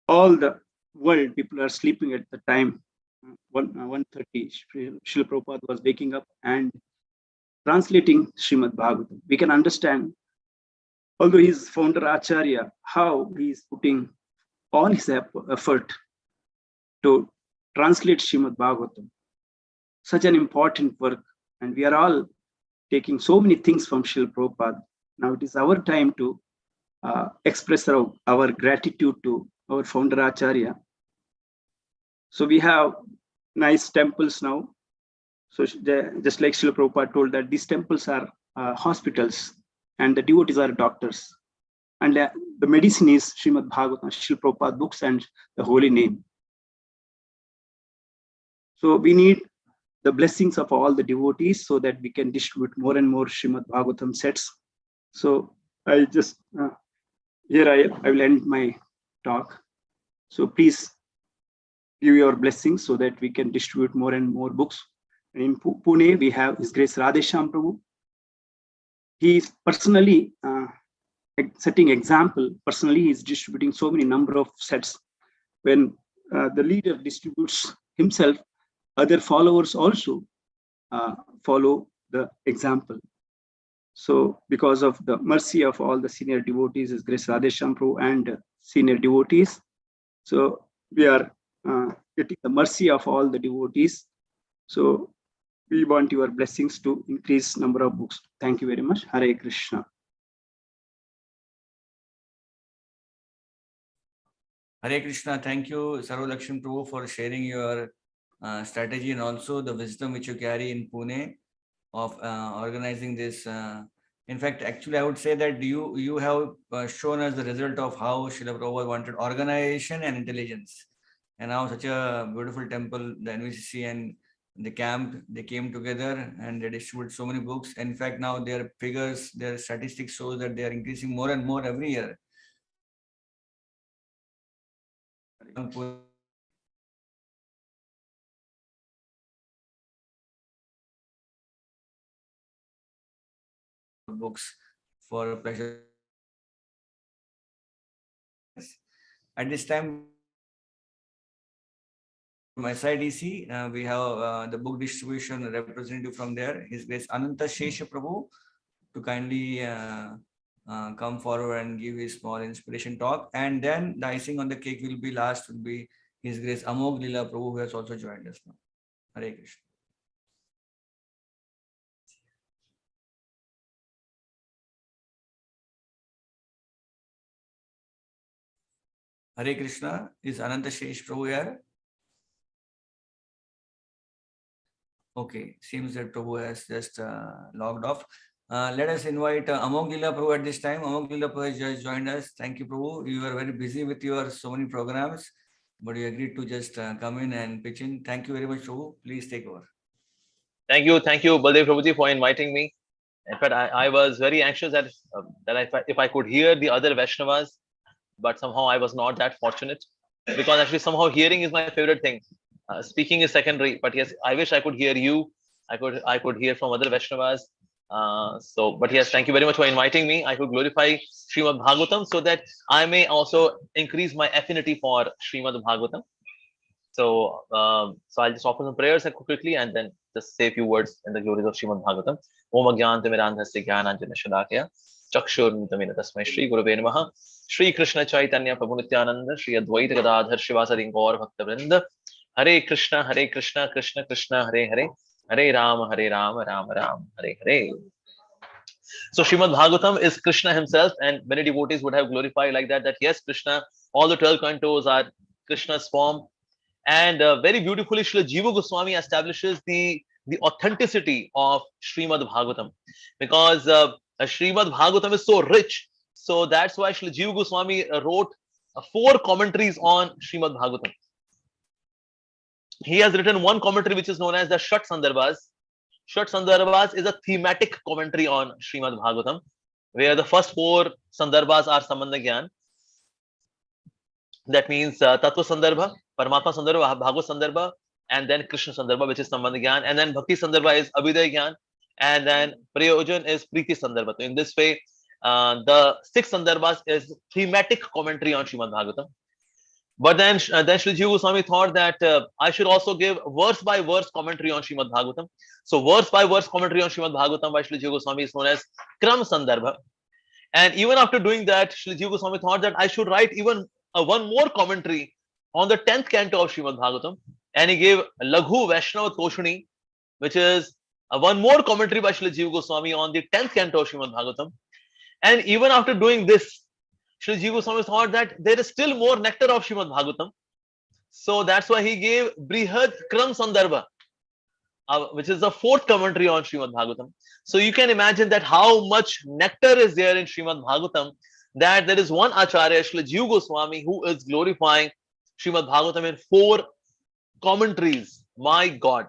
all the world people are sleeping at the time, 1:30, Srila Prabhupada was waking up and translating Srimad Bhagavatam. We can understand, although he is founder Acharya, how he is putting all his effort to translate Srimad Bhagavatam. Such an important work, and we are all taking so many things from Srila Prabhupada. Now it is our time to express our gratitude to our founder Acharya. So we have nice temples now. So just like Srila Prabhupada told that these temples are hospitals and the devotees are doctors. And the medicine is Srimad Bhagavatam, Srila Prabhupada books and the holy name. So we need the blessings of all the devotees so that we can distribute more and more Srimad Bhagavatam sets. So I just, here I will end my talk. So please give your blessings so that we can distribute more and more books. And in Pune, we have His Grace Radhesham Prabhu. He is personally setting example. Personally, he is distributing so many number of sets. When the leader distributes himself, other followers also follow the example. So because of the mercy of all the senior devotees, His Grace Radhesham Prabhu and senior devotees, so we are getting the mercy of all the devotees. So we want your blessings to increase number of books. Thank you very much. Hare Krishna. Hare Krishna. Thank you, Sarvalakshmi Prabhu, for sharing your strategy and also the wisdom which you carry in Pune of organizing this. In fact, actually, I would say that you have shown us the result of how Srila Prabhupada wanted organization and intelligence. And now such a beautiful temple, the NVCC and the camp, they came together and they distributed so many books. In fact, now their figures, their statistics shows that they are increasing more and more every year. Books for pleasure. At this time, from SIDC, we have the book distribution representative from there, His Grace Ananta Shesha Prabhu, to kindly come forward and give his small inspiration talk. And then the icing on the cake will be last, will be His Grace Amog Lila Prabhu, who has also joined us now. Hare Krishna. Hare Krishna. Is Ananta Shesh Prabhu here? Okay, seems that Prabhu has just logged off. Let us invite Amog Lila Prabhu at this time. Amog Lila Prabhu has just joined us. Thank you, Prabhu. You are very busy with your so many programs, but you agreed to just come in and pitch in. Thank you very much, Prabhu. Please take over. Thank you, Baldev Prabhuji, for inviting me. In fact, I was very anxious that if I could hear the other Vaishnavas, but somehow I was not that fortunate, because actually somehow hearing is my favorite thing. Speaking is secondary, but yes, I wish I could hear you. I could hear from other Vaishnavas, But yes, thank you very much for inviting me. I could glorify Srimad Bhagavatam so that I may also increase my affinity for Srimad Bhagavatam. So I'll just offer some prayers quickly and then just say a few words in the glories of Srimad Bhagavatam. Om Agyantimirandhasya Jnananjana Shalakaya Chakshurmittamina Tasmai Shri Gurave Namaha Shri Krishna Chaitanya Prabhu Nityananda Shri Advaita Gadadhar Shivasadi Gaur Bhakta Vrinda Hare Krishna Krishna Krishna Hare Hare Hare Rama Rama Rama Hare Hare. So Srimad Bhagavatam is Krishna himself, and many devotees would have glorified like that yes, Krishna, all the 12 cantos are Krishna's form. And very beautifully, Srila Jiva Goswami establishes the authenticity of Srimad Bhagavatam, because Srimad Bhagavatam is so rich. So that's why Srila Jiva Goswami wrote 4 commentaries on Srimad Bhagavatam. He has written one commentary which is known as the Shat Sandarbhas. Shat Sandarbhas is a thematic commentary on Srimad Bhagavatam, where the first 4 Sandarbhas are Sambandha Gyan. That means Tattva Sandarbha, Paramatma Sandarbha, Bhagavad Sandarbha, and then Krishna Sandarbha, which is Sambandha Gyan. And then Bhakti Sandarbha is Abhidaya Gyan. And then Prayojan is Preeti Sandarbha. So in this way, the 6 Sandarbhas is thematic commentary on Srimad Bhagavatam. But then Sri Jiva Goswami thought that I should also give verse by verse commentary on Srimad Bhagavatam. So verse by verse commentary on Srimad Bhagavatam by Sri Jiva Goswami is known as Kram Sandarbha. And even after doing that, Sri Jiva Goswami thought that I should write even one more commentary on the 10th canto of Srimad Bhagavatam. And he gave Laghu Vaishnava Toshani, which is one more commentary by Sri Jiva Goswami on the 10th canto of Srimad Bhagavatam. And even after doing this, Sri Jiva Goswami thought that there is still more nectar of Srimad Bhagavatam. So that's why he gave Brihad Kram Sandarbha, which is the 4th commentary on Srimad Bhagavatam. So you can imagine that how much nectar is there in Srimad Bhagavatam, that there is one Acharya, Sri Jiva Goswami, who is glorifying Srimad Bhagavatam in 4 commentaries. My God.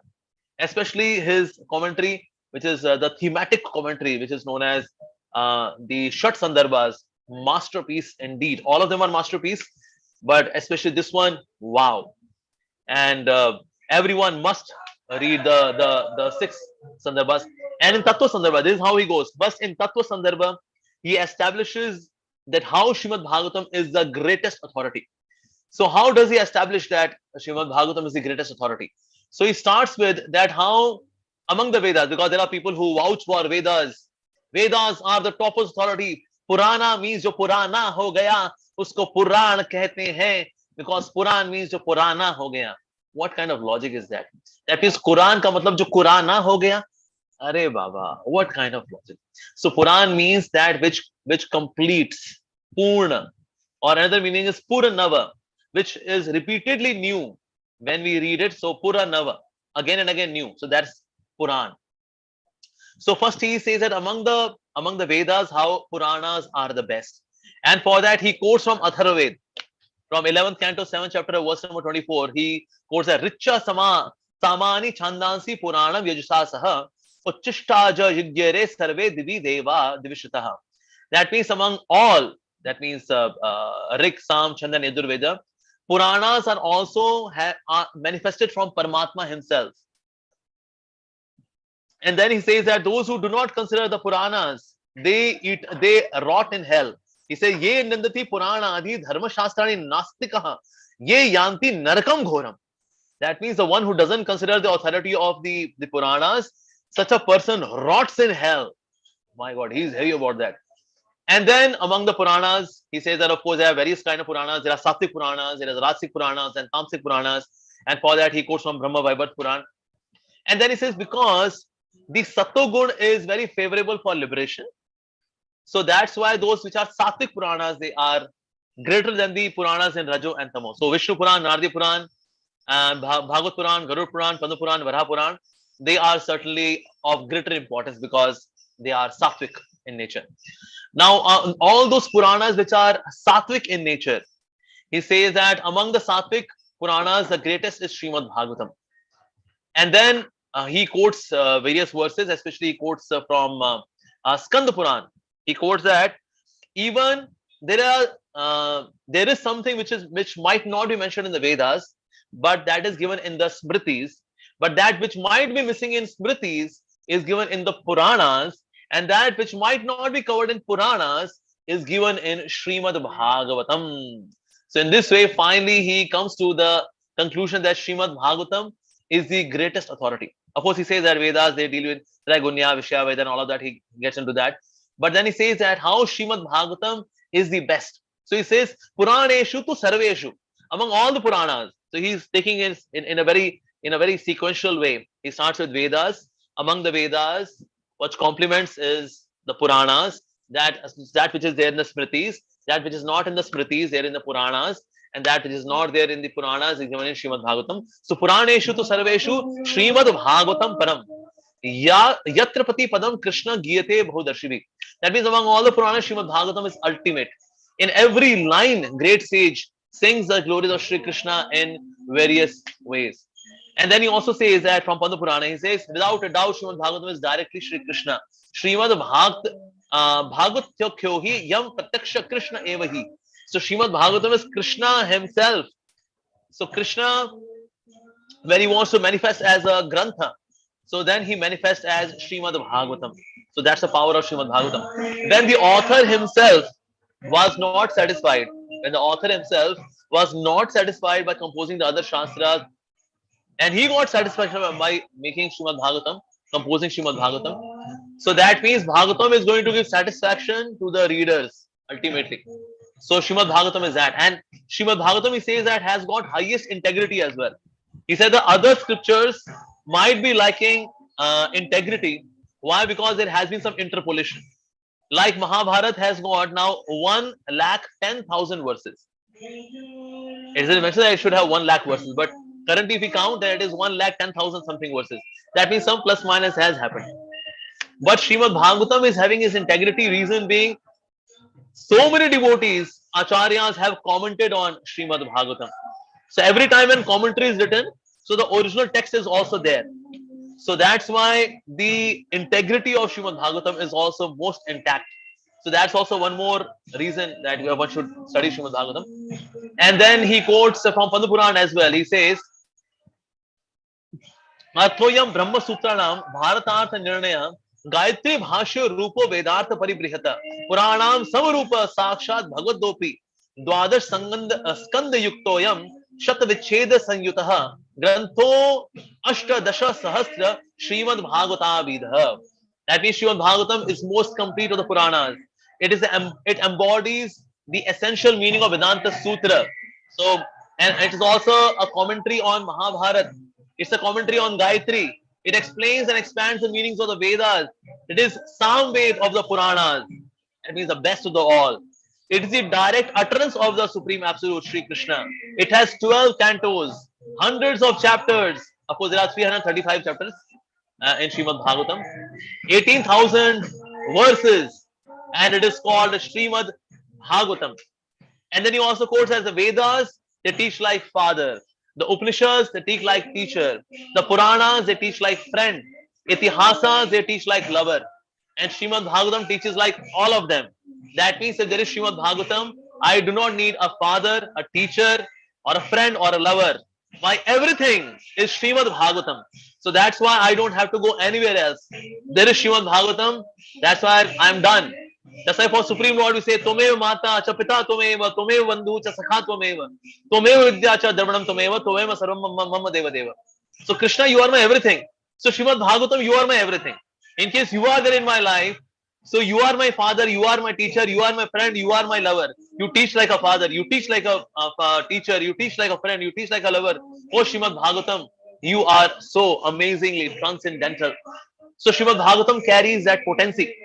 Especially his commentary, which is the thematic commentary, which is known as the Shat Sandarbhas. Masterpiece indeed. All of them are masterpiece, but especially this one, wow. And everyone must read the 6 Sandarbhas. And in Tattva Sandarbha, this is how he goes. But in Tattva Sandarbha, he establishes that how Srimad Bhagavatam is the greatest authority. So how does he establish that Srimad Bhagavatam is the greatest authority? So he starts with that how among the Vedas, because there are people who vouch for Vedas. Vedas are the topmost authority. Purana means jo Purana ho gaya, usko Puran kehte hain, because Puran means jo Purana ho gaya. What kind of logic is that? That means Quran ka matlab jo Qurana ho gaya. Arey Baba, what kind of logic? So Puran means that which completes, Purna, or another meaning is Puranava, which is repeatedly new when we read it. So Puranava, again and again new. So that's Puran. So first he says that among the Vedas, how Puranas are the best. And for that he quotes from Atharvaved, from 11th canto, 7th chapter, verse number 24. He quotes that Richa Samani Chandansi Puranam Yajusasaha Uchishtaja Yigyare Sarve Divi Deva Divishitaha. That means among all, that means Rik, Sam, Chandan, Yajurveda, Puranas are also are manifested from Paramatma himself. And then he says that those who do not consider the Puranas, they rot in hell. He says, Ye nandati Purana adi dharma shastrani nastikaha, ye yanti narakam ghoram. That means the one who doesn't consider the authority of the Puranas, such a person rots in hell. My God, he's heavy about that. And then among the Puranas, he says that of course there are various kind of Puranas. There are Sattvic Puranas, there are Rajasic Puranas and Tamasic Puranas. And for that he quotes from Brahma Vaivarta Puran. And then he says because the Sattva is very favorable for liberation. So that's why those which are Sattvic Puranas, they are greater than the Puranas in Rajo and Tamo. So Vishnu Puran, Naradi Puran, Bhagavad Puran, Garuda Puran, Padma Puran, Varaha Puran, they are certainly of greater importance because they are Sattvic in nature. Now, all those Puranas which are Sattvic in nature, he says that among the Sattvic Puranas, the greatest is Srimad Bhagavatam. And then he quotes various verses, especially he quotes from Skanda Puran. He quotes that even there is something which might not be mentioned in the Vedas, but that is given in the Smritis. But that which might be missing in Smritis is given in the Puranas, And that which might not be covered in Puranas is given in Srimad Bhagavatam. So in this way, finally, he comes to the conclusion that Srimad Bhagavatam is the greatest authority. Of course, he says that Vedas, they deal with Traigunya, Vishya, Veda and all of that. He gets into that. But then he says that how Srimad Bhagavatam is the best. So he says, Puraneshu tu Sarveshu, among all the Puranas. So he's taking it in a very sequential way. He starts with Vedas. Among the Vedas, what complements is the Puranas, that which is there in the Smritis, that which is not in the Smritis, there in the Puranas, and that which is not there in the Puranas is given in Srimad Bhagavatam. So Puraneshu tu Sarveshu Srimad Bhagavatam Param. Yatra Pati Padam Krishna Giyate Bhudarshivi. That means among all the Puranas, Srimad Bhagavatam is ultimate. In every line, great sage sings the glories of Sri Krishna in various ways. And then he also says that from Padma Purana, he says, without a doubt, Srimad Bhagavatam is directly Sri Krishna. Srimad Bhagavatyohi Yam Prataksha Krishna Evahi. So Srimad Bhagavatam is Krishna himself. So Krishna, when he wants to manifest as a Grantha, so then he manifests as Srimad Bhagavatam. So that's the power of Srimad Bhagavatam. Then the author himself was not satisfied. When the author himself was not satisfied by composing the other Shastras, and he got satisfaction by making Srimad Bhagavatam, composing Srimad Bhagavatam. So that means Bhagavatam is going to give satisfaction to the readers ultimately. So Srimad Bhagavatam is that. And Srimad Bhagavatam, he says that has got highest integrity as well. He said the other scriptures might be lacking integrity. Why? Because there has been some interpolation. Like Mahabharata has got now 1,10,000 verses. It is mentioned that it should have 1 lakh verses, but currently if we count that it is 1,10,000 something verses. That means some plus minus has happened. But Srimad Bhagavatam is having its integrity, reason being so many devotees, acharyas have commented on Srimad Bhagavatam. So every time when commentary is written, so the original text is also there. So that's why the integrity of Srimad Bhagavatam is also most intact. So that's also one more reason that one should study Srimad Bhagavatam. And then he quotes from Padma Purana as well. He says, Athoyam Brahma Sutranam Bharatartha Nirnaya Gayatri Bhashya Rupo Vedartha Paribrihata Puranam Samarupa Sakshat Bhagavadopi Dwadash Skanda Yuktoyam Shata Vicheda Sanyutaha Grantho Ashta Dasha Sahasra Srimad Bhagavata Vidha. That means Srimad Bhagavatam is most complete of the Puranas. It embodies the essential meaning of Vedanta Sutra. So, and it is also a commentary on Mahabharata. It's a commentary on Gayatri. It explains and expands the meanings of the Vedas. It is Samved of the Puranas. That means the best of the all. It is the direct utterance of the Supreme Absolute Sri Krishna. It has 12 cantos, hundreds of chapters. Of course, there are 335 chapters in Srimad Bhagavatam, 18,000 verses, and it is called Srimad Bhagavatam. And then he also quotes as the Vedas, they teach like father. The Upanishads, they teach like teacher. The Puranas, they teach like friend. Itihasas, they teach like lover. And Srimad Bhagavatam teaches like all of them. That means if there is Srimad Bhagavatam, I do not need a father, a teacher, or a friend, or a lover. My everything is Srimad Bhagavatam. So that's why I don't have to go anywhere else. There is Srimad Bhagavatam. That's why I'm done. That's why for Supreme Lord we say, Tomeva Mata, Cha Pita Tomeva, Tomeva Bandhu, Cha Sakha Tomeva, Tomeva Vidya, Cha Dharmanam Tomeva, Tomeva Sarvam Mama Deva Deva. So Krishna, you are my everything. So Srimad Bhagavatam, you are my everything. In case you are there in my life, so you are my father, you are my teacher, you are my friend, you are my lover. You teach like a father, you teach like a teacher, you teach like a friend, you teach like a lover. Oh Srimad Bhagavatam, you are so amazingly transcendental. So Srimad Bhagavatam carries that potency.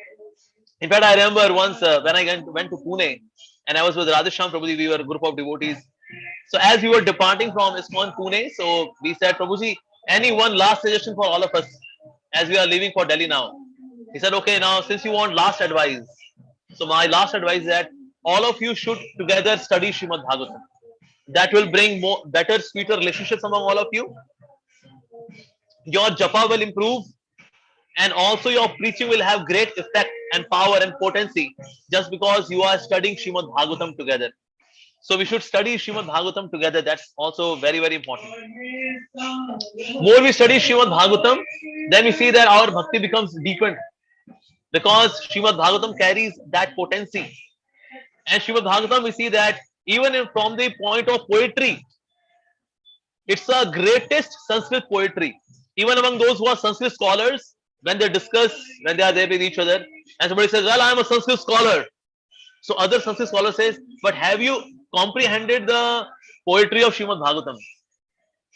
In fact, I remember once when I went to Pune and I was with Radhesham Prabhuji, we were a group of devotees. So as we were departing from ISKCON Pune, so we said, Prabhuji, any one last suggestion for all of us as we are leaving for Delhi now? He said, okay, now since you want last advice, so my last advice is that all of you should together study Srimad Bhagavatam. That will bring more better, sweeter relationships among all of you. Your japa will improve, and also your preaching will have great effect and power and potency just because you are studying Srimad Bhagavatam together. So we should study Srimad Bhagavatam together. That's also very, very important. More we study Srimad Bhagavatam, then we see that our bhakti becomes deepened. because Srimad Bhagavatam carries that potency. And Srimad Bhagavatam, we see that even from the point of poetry, it's the greatest Sanskrit poetry. Even among those who are Sanskrit scholars, when they discuss, when they are there with each other, and somebody says, well, I am a Sanskrit scholar. So other Sanskrit scholar says, but have you comprehended the poetry of Srimad Bhagavatam?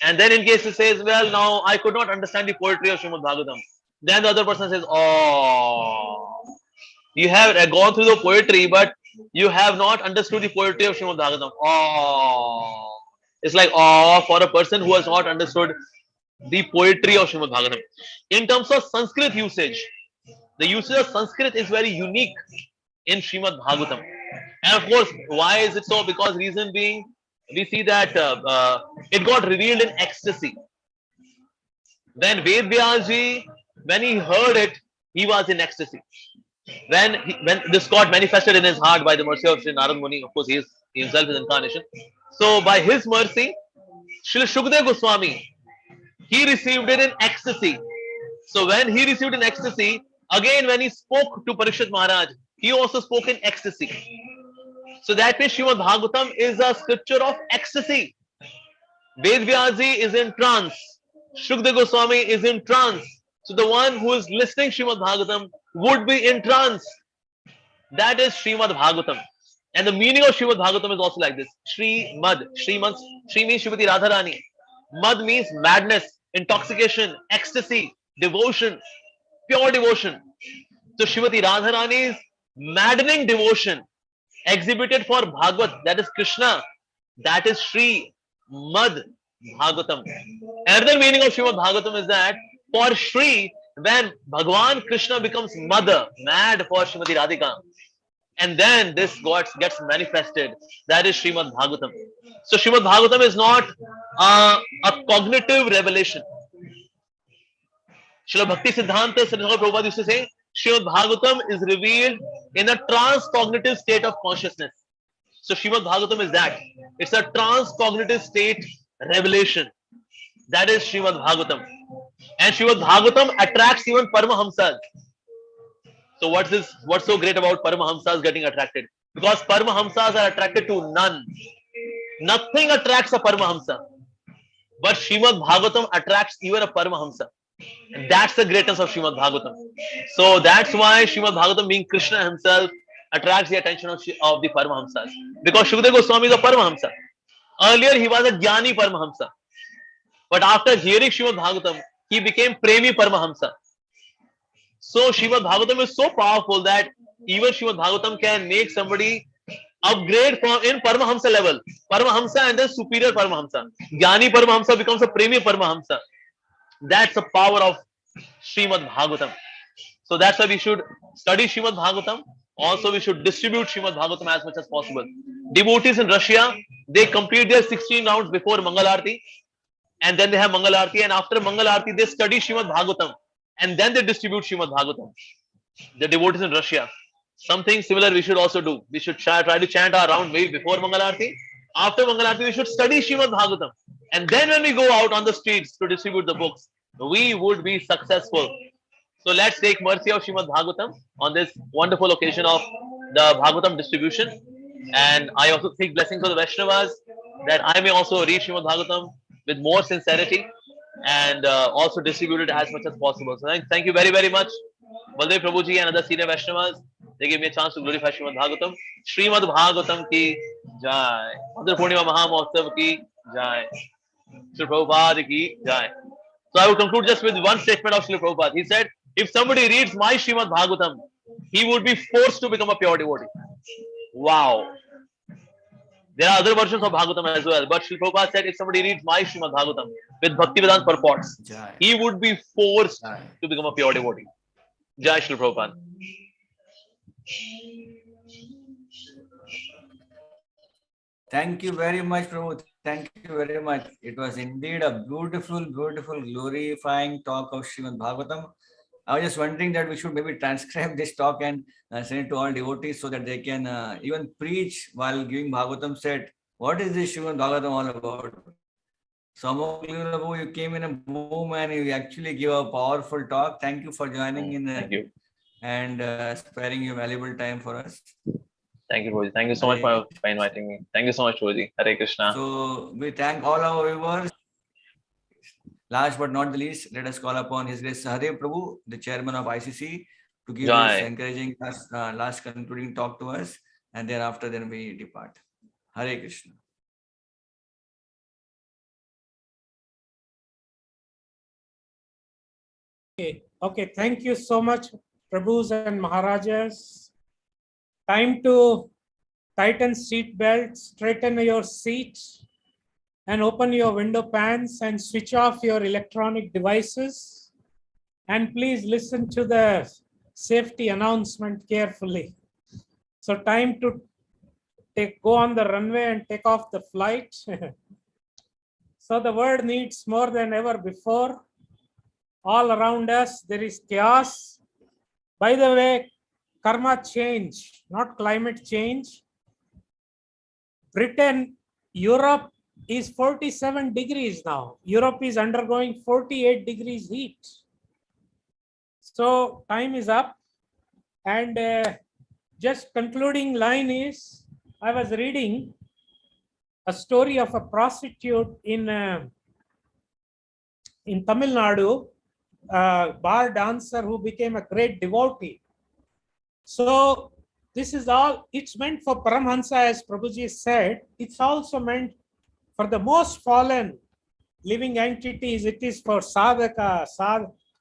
And then in case he says, well, now I could not understand the poetry of Srimad Bhagavatam. Then the other person says, oh, you have gone through the poetry, but you have not understood the poetry of Srimad Bhagavatam. Oh, it's like, oh, for a person who has not understood the poetry of Srimad Bhagavatam. In terms of Sanskrit usage, the usage of Sanskrit is very unique in Srimad Bhagavatam. And of course, why is it so? Because reason being, we see that it got revealed in ecstasy. When Ved Vyasji, when he heard it, he was in ecstasy. When this got manifested in his heart by the mercy of Sri Narad Muni, of course, he himself is incarnation. So by his mercy, Srila Shukdev Goswami, he received it in ecstasy. So when he received in ecstasy, again when he spoke to Parikshit Maharaj, he also spoke in ecstasy. So that means Srimad Bhagavatam is a scripture of ecstasy. Ved Vyasji is in trance. Shukdev Goswami is in trance. So the one who is listening Srimad Bhagavatam would be in trance. That is Srimad Bhagavatam. And the meaning of Srimad Bhagavatam is also like this. Shri Mad. Shri means Srimati Radharani. Mad means madness, intoxication, ecstasy, devotion, pure devotion. So Srimati Radharani's maddening devotion exhibited for Bhagavat, that is Krishna, that is Shri Mad Bhagavatam. Another meaning of Srimad Bhagavatam is that for Shri, when Bhagavan Krishna becomes mother, mad for Srimati Radhika, and then this gets manifested, that is Srimad Bhagavatam. So Srimad Bhagavatam is not a cognitive revelation. Srila Bhakti Siddhanta Saraswati Prabhupada used to say, Srimad Bhagavatam is revealed in a trans-cognitive state of consciousness. So Srimad Bhagavatam is that. It's a trans-cognitive state revelation. That is Srimad Bhagavatam. And Srimad Bhagavatam attracts even Paramahamsas. So what's so great about Paramahamsas getting attracted? Because Paramahamsas are attracted to none. Nothing attracts a Paramahamsa. But Srimad Bhagavatam attracts even a Paramahamsa. And that's the greatness of Srimad Bhagavatam. So that's why Srimad Bhagavatam, being Krishna himself, attracts the attention of the Paramahamsas. Because Shukdev Goswami is a Paramahamsa. Earlier he was a Jnani Paramahamsa. But after hearing Srimad Bhagavatam, he became Premi Paramahamsa. So Srimad Bhagavatam is so powerful that even Srimad Bhagavatam can make somebody upgrade from in Paramahamsa level. Paramahamsa and then superior Paramahamsa. Jnani Paramahamsa becomes a Premi Paramahamsa. That's the power of Srimad Bhagavatam. So that's why we should study Srimad Bhagavatam. Also, we should distribute Srimad Bhagavatam as much as possible. Devotees in Russia, they complete their 16 rounds before Mangal Aarti. And then they have Mangal Aarti. And after Mangal Aarti, they study Srimad Bhagavatam. And then they distribute Srimad Bhagavatam. The devotees in Russia. Something similar we should also do. We should try to chant our round maybe before Mangal Aarti. After Mangal Aarti, we should study Srimad Bhagavatam. And then when we go out on the streets to distribute the books, we would be successful. So let's take mercy of Srimad Bhagavatam on this wonderful occasion of the Bhagavatam distribution. And I also seek blessings of the Vaishnavas that I may also read Srimad Bhagavatam with more sincerity and also distribute it as much as possible. So thank you very, very much, Baldev Prabhuji and other senior Vaishnavas. They gave me a chance to glorify Srimad Bhagavatam. Srimad Bhagavatam ki jai. Bhadra Purnima Mahamotsav ki jai. Srila Prabhupada ki jai. So I will conclude just with one statement of Srila Prabhupada. He said, if somebody reads my Srimad Bhagavatam, he would be forced to become a pure devotee. Wow. There are other versions of Bhagavatam as well. But Srila Prabhupada said, if somebody reads my Srimad Bhagavatam with Bhaktivedanta purports, he would be forced to become a pure devotee. Jai Srila Prabhupada. Thank you very much, Prabhu. Thank you very much. It was indeed a beautiful, beautiful, glorifying talk of Srimad Bhagavatam. I was just wondering that we should maybe transcribe this talk and send it to all devotees so that they can even preach while giving Bhagavatam set. What is this Srimad Bhagavatam all about? So, Prabhu, you came in a boom and you actually gave a powerful talk. Thank you for joining in. Thank you. and sparing your valuable time for us. Thank you, Prabhuji. Thank you so much for inviting me. Thank you so much, Prabhuji. Hare Krishna. So we thank all our viewers. Last but not the least, let us call upon His Grace Sahadev Prabhu, the chairman of ICC, to give his Jai. encouraging last concluding talk to us, and thereafter then we depart. Hare Krishna. Okay, thank you so much, Prabhus and Maharajas. Time to tighten seat belts, straighten your seats, and open your window pans and switch off your electronic devices. And please listen to the safety announcement carefully. So time to go on the runway and take off the flight. So the world needs more than ever before. All around us, there is chaos. By the way, karma change, not climate change. Britain, Europe is 47 degrees now. Europe is undergoing 48 degrees heat. So time is up. And just concluding line is, I was reading a story of a prostitute in Tamil Nadu, bar dancer who became a great devotee. So this is all, it's meant for Paramhansa, as Prabhuji said. It's also meant for the most fallen living entities. It is for sadhaka,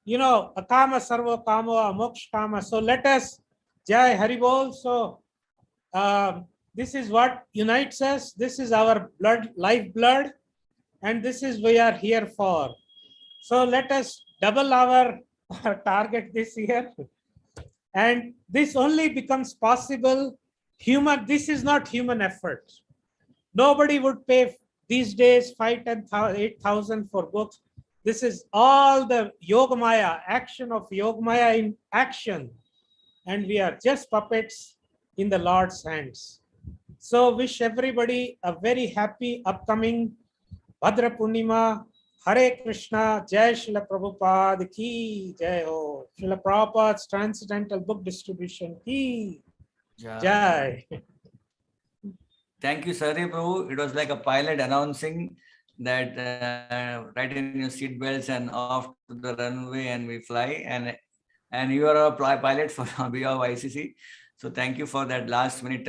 akama sarva kamo, moksha kama. So let us, Jai Haribol. So this is what unites us. This is our blood, lifeblood, and this is we are here for. So let us double our target this year. And this only becomes possible this is not human effort. Nobody would pay these days 5,000, 10,000, 8,000 for books. This is all the Yogamaya, action of Yogamaya in action. And we are just puppets in the Lord's hands. So wish everybody a very happy upcoming Bhadra Purnima. Hare Krishna, Jai Srila Prabhupada ki Jai Ho. Srila Prabhupada's Transcendental Book Distribution ki Jai. Thank you, Sahadev Prabhu. It was like a pilot announcing that right in your seat belts and off to the runway and we fly. And you are a pilot for behalf of ICC. So thank you for that last minute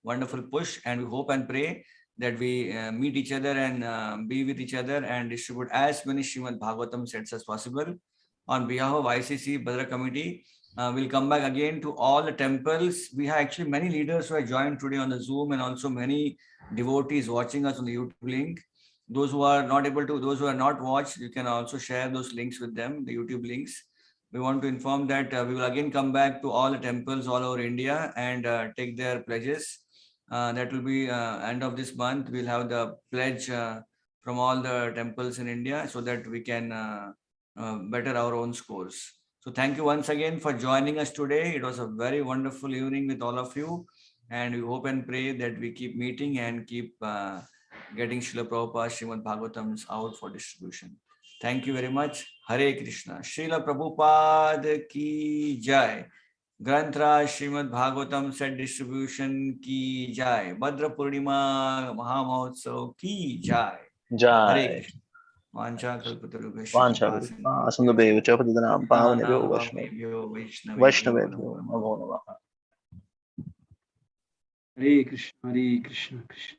wonderful push. And we hope and pray that we meet each other and be with each other and distribute as many Srimad Bhagavatam sets as possible. On behalf of ICC Bhadra Committee, we'll come back again to all the temples. We have actually many leaders who have joined today on the Zoom and also many devotees watching us on the YouTube link. Those who are not able to, those who are not watched, you can also share those links with them, the YouTube links. We want to inform that we will again come back to all the temples all over India and take their pledges. That will be end of this month. We'll have the pledge from all the temples in India so that we can better our own scores. So thank you once again for joining us today. It was a very wonderful evening with all of you. And we hope and pray that we keep meeting and keep getting Srila Prabhupada Srimad Bhagavatams out for distribution. Thank you very much. Hare Krishna. Srila Prabhupada ki Jai. Granth Srimad Bhagavatam set distribution ki Jai. Bhadra Purnima Mahamahotsav ki Jai. Jai. Hare Krishna. Vancha kalpatarubhasya. Vancha Sundabheva Chapadana Pavanebhyo Vaishnavebhyo Namo Namaha. Hare Krishna, Hare Krishna, Krishna.